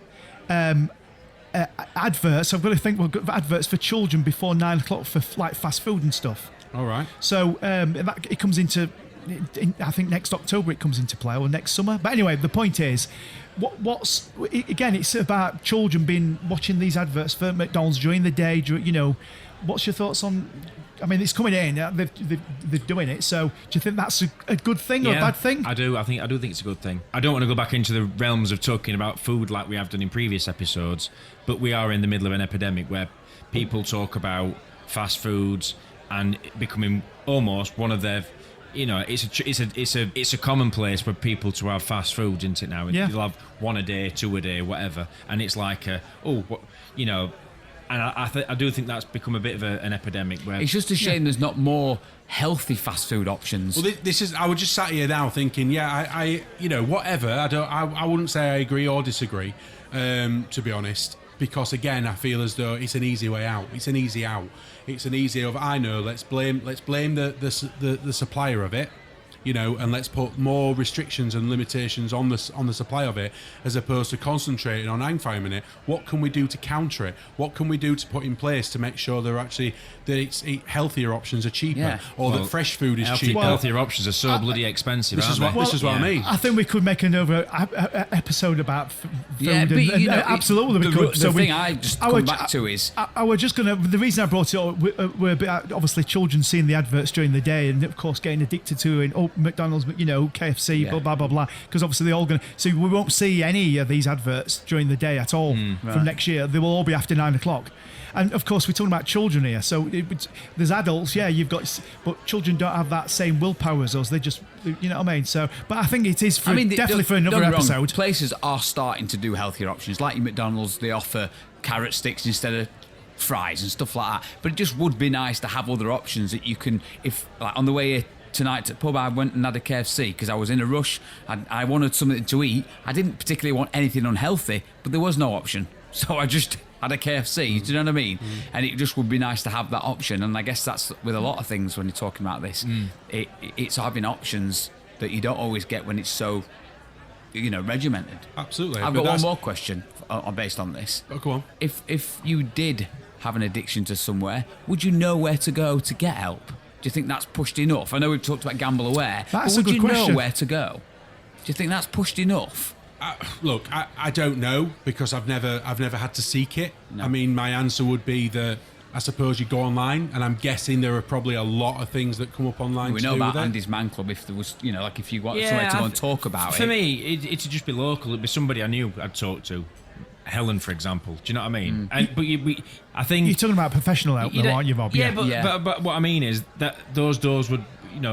adverts. I've got to think adverts for children before 9 o'clock for like fast food and stuff. All right. So it comes into, I think next October it comes into play, or next summer. But anyway, the point is, it's about children watching these adverts for McDonald's during the day. What's your thoughts on? I mean, it's coming in. They're doing it. So, do you think that's a good thing or a bad thing? I do. I do think it's a good thing. I don't want to go back into the realms of talking about food like we have done in previous episodes, but we are in the middle of an epidemic where people talk about fast foods and it becoming almost one of their. It's a commonplace for people to have fast foods, isn't it now? Yeah. You'll have one a day, two a day, whatever, and it's like and I do think that's become a bit of an epidemic. Where it's just a shame there's not more healthy fast food options. Well, this is. I was just sat here now thinking, I whatever. I wouldn't say I agree or disagree, to be honest. Because again, I feel as though it's an easy way out. It's an easy out. It's an easy of I know. Let's blame the supplier of it, and let's put more restrictions and limitations on the supply of it, as opposed to concentrating on hang fire a minute. What can we do to counter it? What can we do to put in place to make sure that healthier options are cheaper, or that fresh food is cheaper? Healthier options are so bloody expensive. This is what I mean. I think we could make another episode about food. Absolutely, we could. The thing I just come back to is I was just going to. The reason I brought it up were obviously children seeing the adverts during the day, and of course getting addicted to it. McDonald's, KFC, blah blah blah. Because obviously they're all going to. So we won't see any of these adverts during the day at all from next year. They will all be after 9 o'clock. And of course, we're talking about children here. So there's adults, you've got, but children don't have that same willpower as us. They just, you know what I mean. So, but I think it is definitely for another episode. Places are starting to do healthier options, like your McDonald's. They offer carrot sticks instead of fries and stuff like that. But it just would be nice to have other options that you can, if like on the way here tonight to the pub, I went and had a KFC because I was in a rush. I wanted something to eat. I didn't particularly want anything unhealthy, but there was no option. So I just had a KFC, do you know what I mean? And it just would be nice to have that option. And I guess that's with a lot of things when you're talking about this. It's having options that you don't always get when it's so, regimented. Absolutely. I've got one more question based on this. Oh, go on. If you did have an addiction to somewhere, would you know where to go to get help? Do you think that's pushed enough? I know we've talked about Gamble Aware, that's but would a good you question. know where to go? Do you think that's pushed enough? Look, I don't know because I've never had to seek it. No. I mean, my answer would be that I suppose you go online, and I'm guessing there are probably a lot of things that come up online. We know about Andy's Man Club. If there was, like if you wanted somebody to go and talk about for me, it'd just be local. It'd be somebody I knew I'd talk to. Helen, for example. Do you know what I mean? I think you're talking about professional help, though, aren't you, Bob? But what I mean is that those doors would,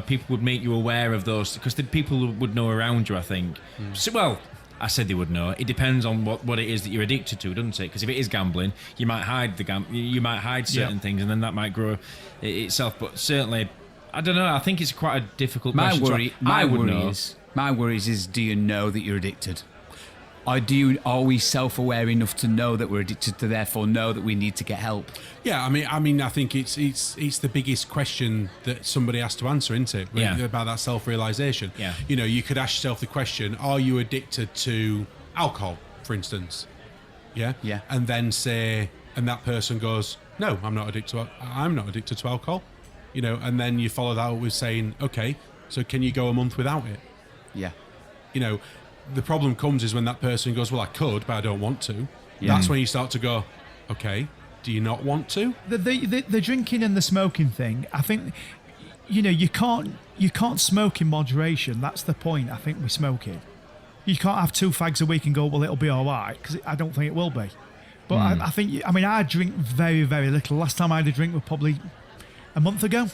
people would make you aware of those because the people would know around you. I think. So, well, I said they would know. It depends on what it is that you're addicted to, doesn't it? Because if it is gambling, you might hide you might hide certain things, and then that might grow itself. But certainly, I don't know. I think it's quite a difficult question. My worry is, do you know that you're addicted? Are we self-aware enough to know that we're addicted to therefore know that we need to get help? Yeah, I mean, I think it's the biggest question that somebody has to answer, isn't it? Yeah. About that self-realization. Yeah. You know, you could ask yourself the question: are you addicted to alcohol, for instance? Yeah. Yeah. And then and that person goes, "No, I'm not addicted to alcohol." You know, and then you follow that up with saying, "Okay, so can you go a month without it?" Yeah. You know, the problem comes is when that person goes, "Well, I could, but I don't want to." Yeah. That's when you start to go, "Okay, do you not want to?" The drinking and the smoking thing, I think, you know, you can't smoke in moderation. That's the point. I think with smoking, you can't have 2 fags a week and go, well, it'll be all right, because I don't think it will be. But I think, I mean, I drink very, very little. Last time I had a drink was probably a month ago,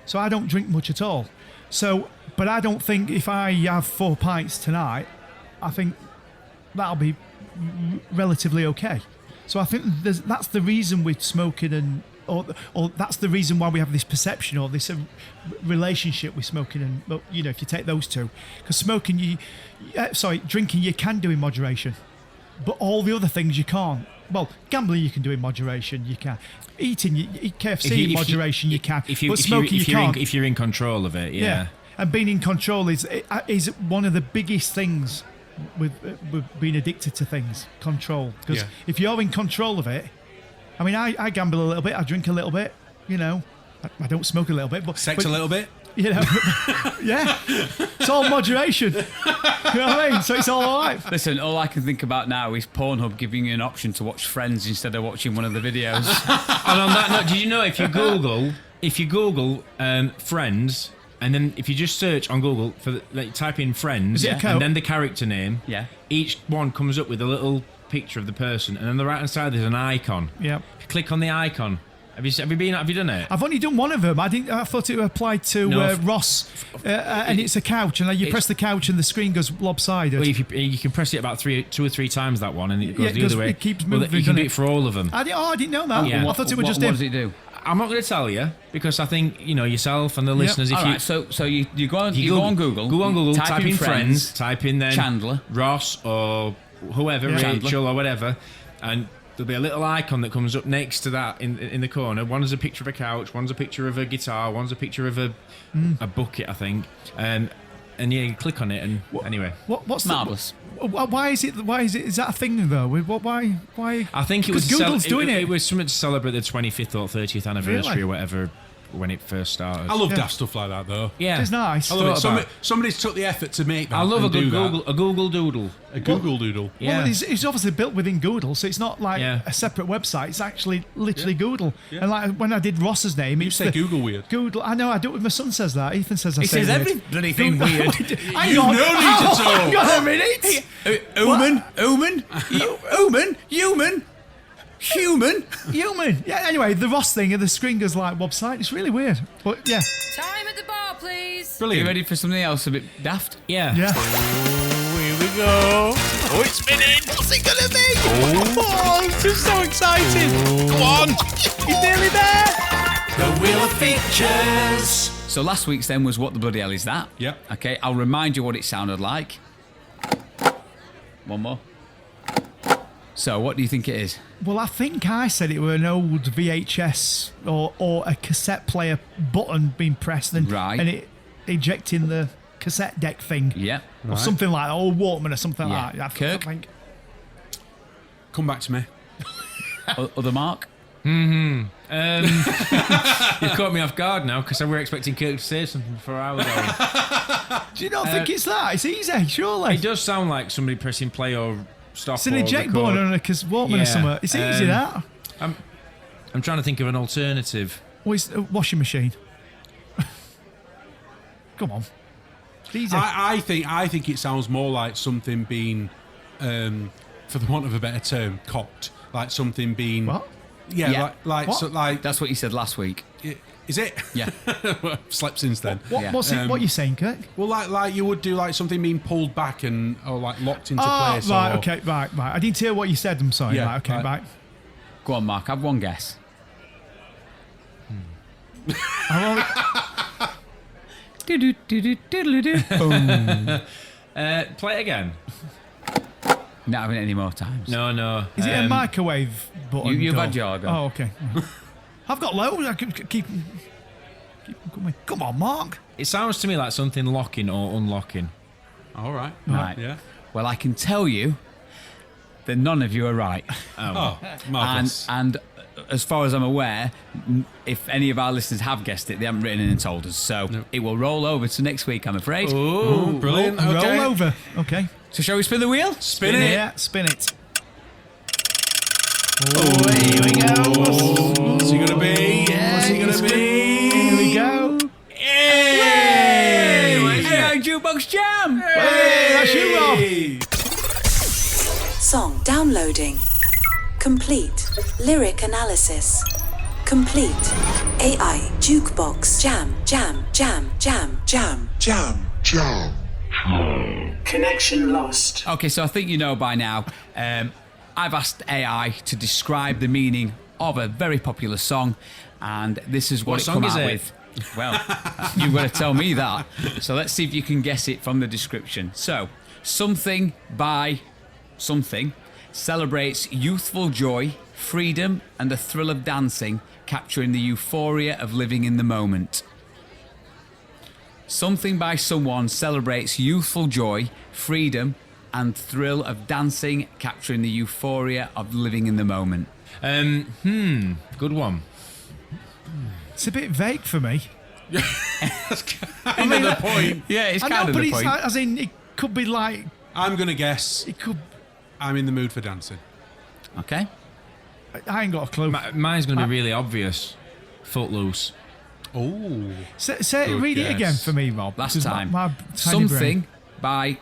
so I don't drink much at all. So, but I don't think if I have 4 pints tonight, I think that'll be relatively okay. So I think that's the reason with smoking or that's the reason why we have this perception or this relationship with smoking and, you know, if you take those two, because drinking you can do in moderation, but all the other things you can't. Well, gambling you can do in moderation, you can. Eating, eat KFC in moderation, you can. But smoking you can't. If you're in control of it, yeah. And being in control is one of the biggest things with being addicted to things. Control, because if you're in control of it, I mean, I gamble a little bit, I drink a little bit, you know, I don't smoke a little bit, but Sex a little bit. You know, yeah, it's all moderation. You know what I mean? So it's all right. Listen, all I can think about now is Pornhub giving you an option to watch Friends instead of watching one of the videos. And on that note, did you know if you Google Friends, and then if you just search on Google for type in Friends, and then the character name, each one comes up with a little picture of the person, and on the right hand side there's an icon. Yeah. If you click on the icon. Have you done it? I've only done one of them. I thought it applied to Ross, and it's a couch, and you press the couch and the screen goes lopsided. Well, you can press it about 2 or 3 times that one, and it goes the other way. It keeps moving. You can do it for all of them. I didn't know that. Yeah. I thought it would just What does it do? I'm not going to tell you because I think yourself and the listeners. If All right, so you go on Google. Go on Google. Type in Friends. Type in then Chandler, Ross, or whoever, Rachel, or whatever, and there'll be a little icon that comes up next to that in the corner. One is a picture of a couch, one's a picture of a guitar, one's a picture of a bucket, I think. And you click on it, and anyway, what's marvelous. Why is it? Is that a thing though? Why? I think it was Google's doing it. It was something to celebrate the 25th or 30th anniversary or whatever. When it first started. I love daft stuff like that, though. Yeah, it's nice. I love it. Somebody's took the effort to make that. I love a Google Doodle. A Google Doodle. Yeah. Well, it's obviously built within Google, so it's not like a separate website. It's actually literally Google. Yeah. And like when I did Ross's name, you say Google weird. Google. I know. I do. My son says that. Ethan says he says every bloody thing weird. Hang on. Hang on a minute. Human. Yeah, anyway, the Ross thing and the screen goes like website. It's really weird. But yeah. Time at the bar, please. Brilliant. Are you ready for something else a bit daft? Yeah. Oh, here we go. Oh, it's spinning. What's it going to be? Oh, I'm just so excited. Come on. He's nearly there. The Wheel of Features. So last week's then was What the Bloody Hell Is That? Yep. Okay, I'll remind you what it sounded like. One more. So, what do you think it is? Well, I think I said it were an old VHS or a cassette player button being pressed and it ejecting the cassette deck thing. Yeah. Or something like that, or Walkman or something like that. Kirk? I think. Come back to me. Other Mark? You've caught me off guard now because we're expecting Kirk to say something before I was going. Do you not think it's that? It's easy, surely. It does sound like somebody pressing play or stop. It's an eject button on a Walkman or something. It's easy, that. I'm trying to think of an alternative. Well, it's a washing machine. Come on. It's easy. I think it sounds more like something being, for the want of a better term, cocked. Like something being... What? Yeah. Like That's what you said last week. Is it? Yeah. Slept since then. What are you saying, Kirk? Well, like you would do, like something being pulled back or like locked into place. Right. Okay. Right. I didn't hear what you said. I'm sorry. Yeah, right. Okay. Right. Go on, Mark. Have one guess. Play it again. Not having it any more times. No. Is it a microwave button? You've door? had your go. Oh, okay. I've got loads. I can keep them coming. Come on, Mark. It sounds to me like something locking or unlocking. All right. Right. Yeah. Well, I can tell you that none of you are right. Oh, marvellous. And as far as I'm aware, if any of our listeners have guessed it, they haven't written in and told us. So it will roll over to next week, I'm afraid. Oh, brilliant. Okay. Roll over. Okay. So shall we spin the wheel? Spin it. Yeah, spin it. Oh, here we go. What's he going to be? What's he going to be? Here we go. Hey! Hey, Jukebox Jam! Hey, that's you, Rob. Song downloading. Complete. Lyric analysis. Complete. AI jukebox jam. Connection lost. Okay, so I think you know by now. I've asked AI to describe the meaning of a very popular song, and this is what it song come is out it? with. Well, you've got to tell me that. So let's see if you can guess it from the description. So, something by something celebrates youthful joy, freedom, and the thrill of dancing, capturing the euphoria of living in the moment. Something by someone celebrates youthful joy, freedom, and thrill of dancing, capturing the euphoria of living in the moment. Good one. It's a bit vague for me. I mean, the point. Yeah, it's I kind know, of but the it's point. like, as in, it could be like, I'm going to guess it could. I'm in the mood for dancing. Okay. I ain't got a clue. Mine's going to be really obvious. Footloose. Oh. Say Good read it again guess. for me, Rob. Last because time. My tiny Something brain. by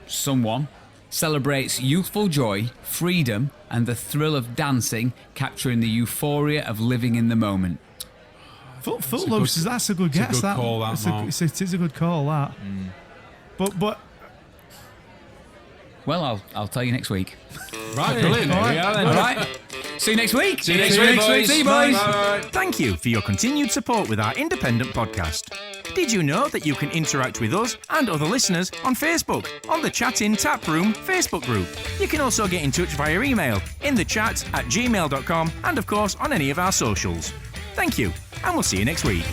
someone celebrates youthful joy, freedom, and the thrill of dancing, capturing the euphoria of living in the moment. Footloose. That's a good a guess. good call, that, Mark. It is a good call. That. But Well, I'll tell you next week. Right, brilliant. All right. There we are then. All right. See you next week. See you next week, boys. See you, boys. Bye. Thank you for your continued support with our independent podcast. Did you know that you can interact with us and other listeners on Facebook, on the Chat In Tap Room Facebook group? You can also get in touch via email, innthechat@gmail.com, and of course on any of our socials. Thank you, and we'll see you next week.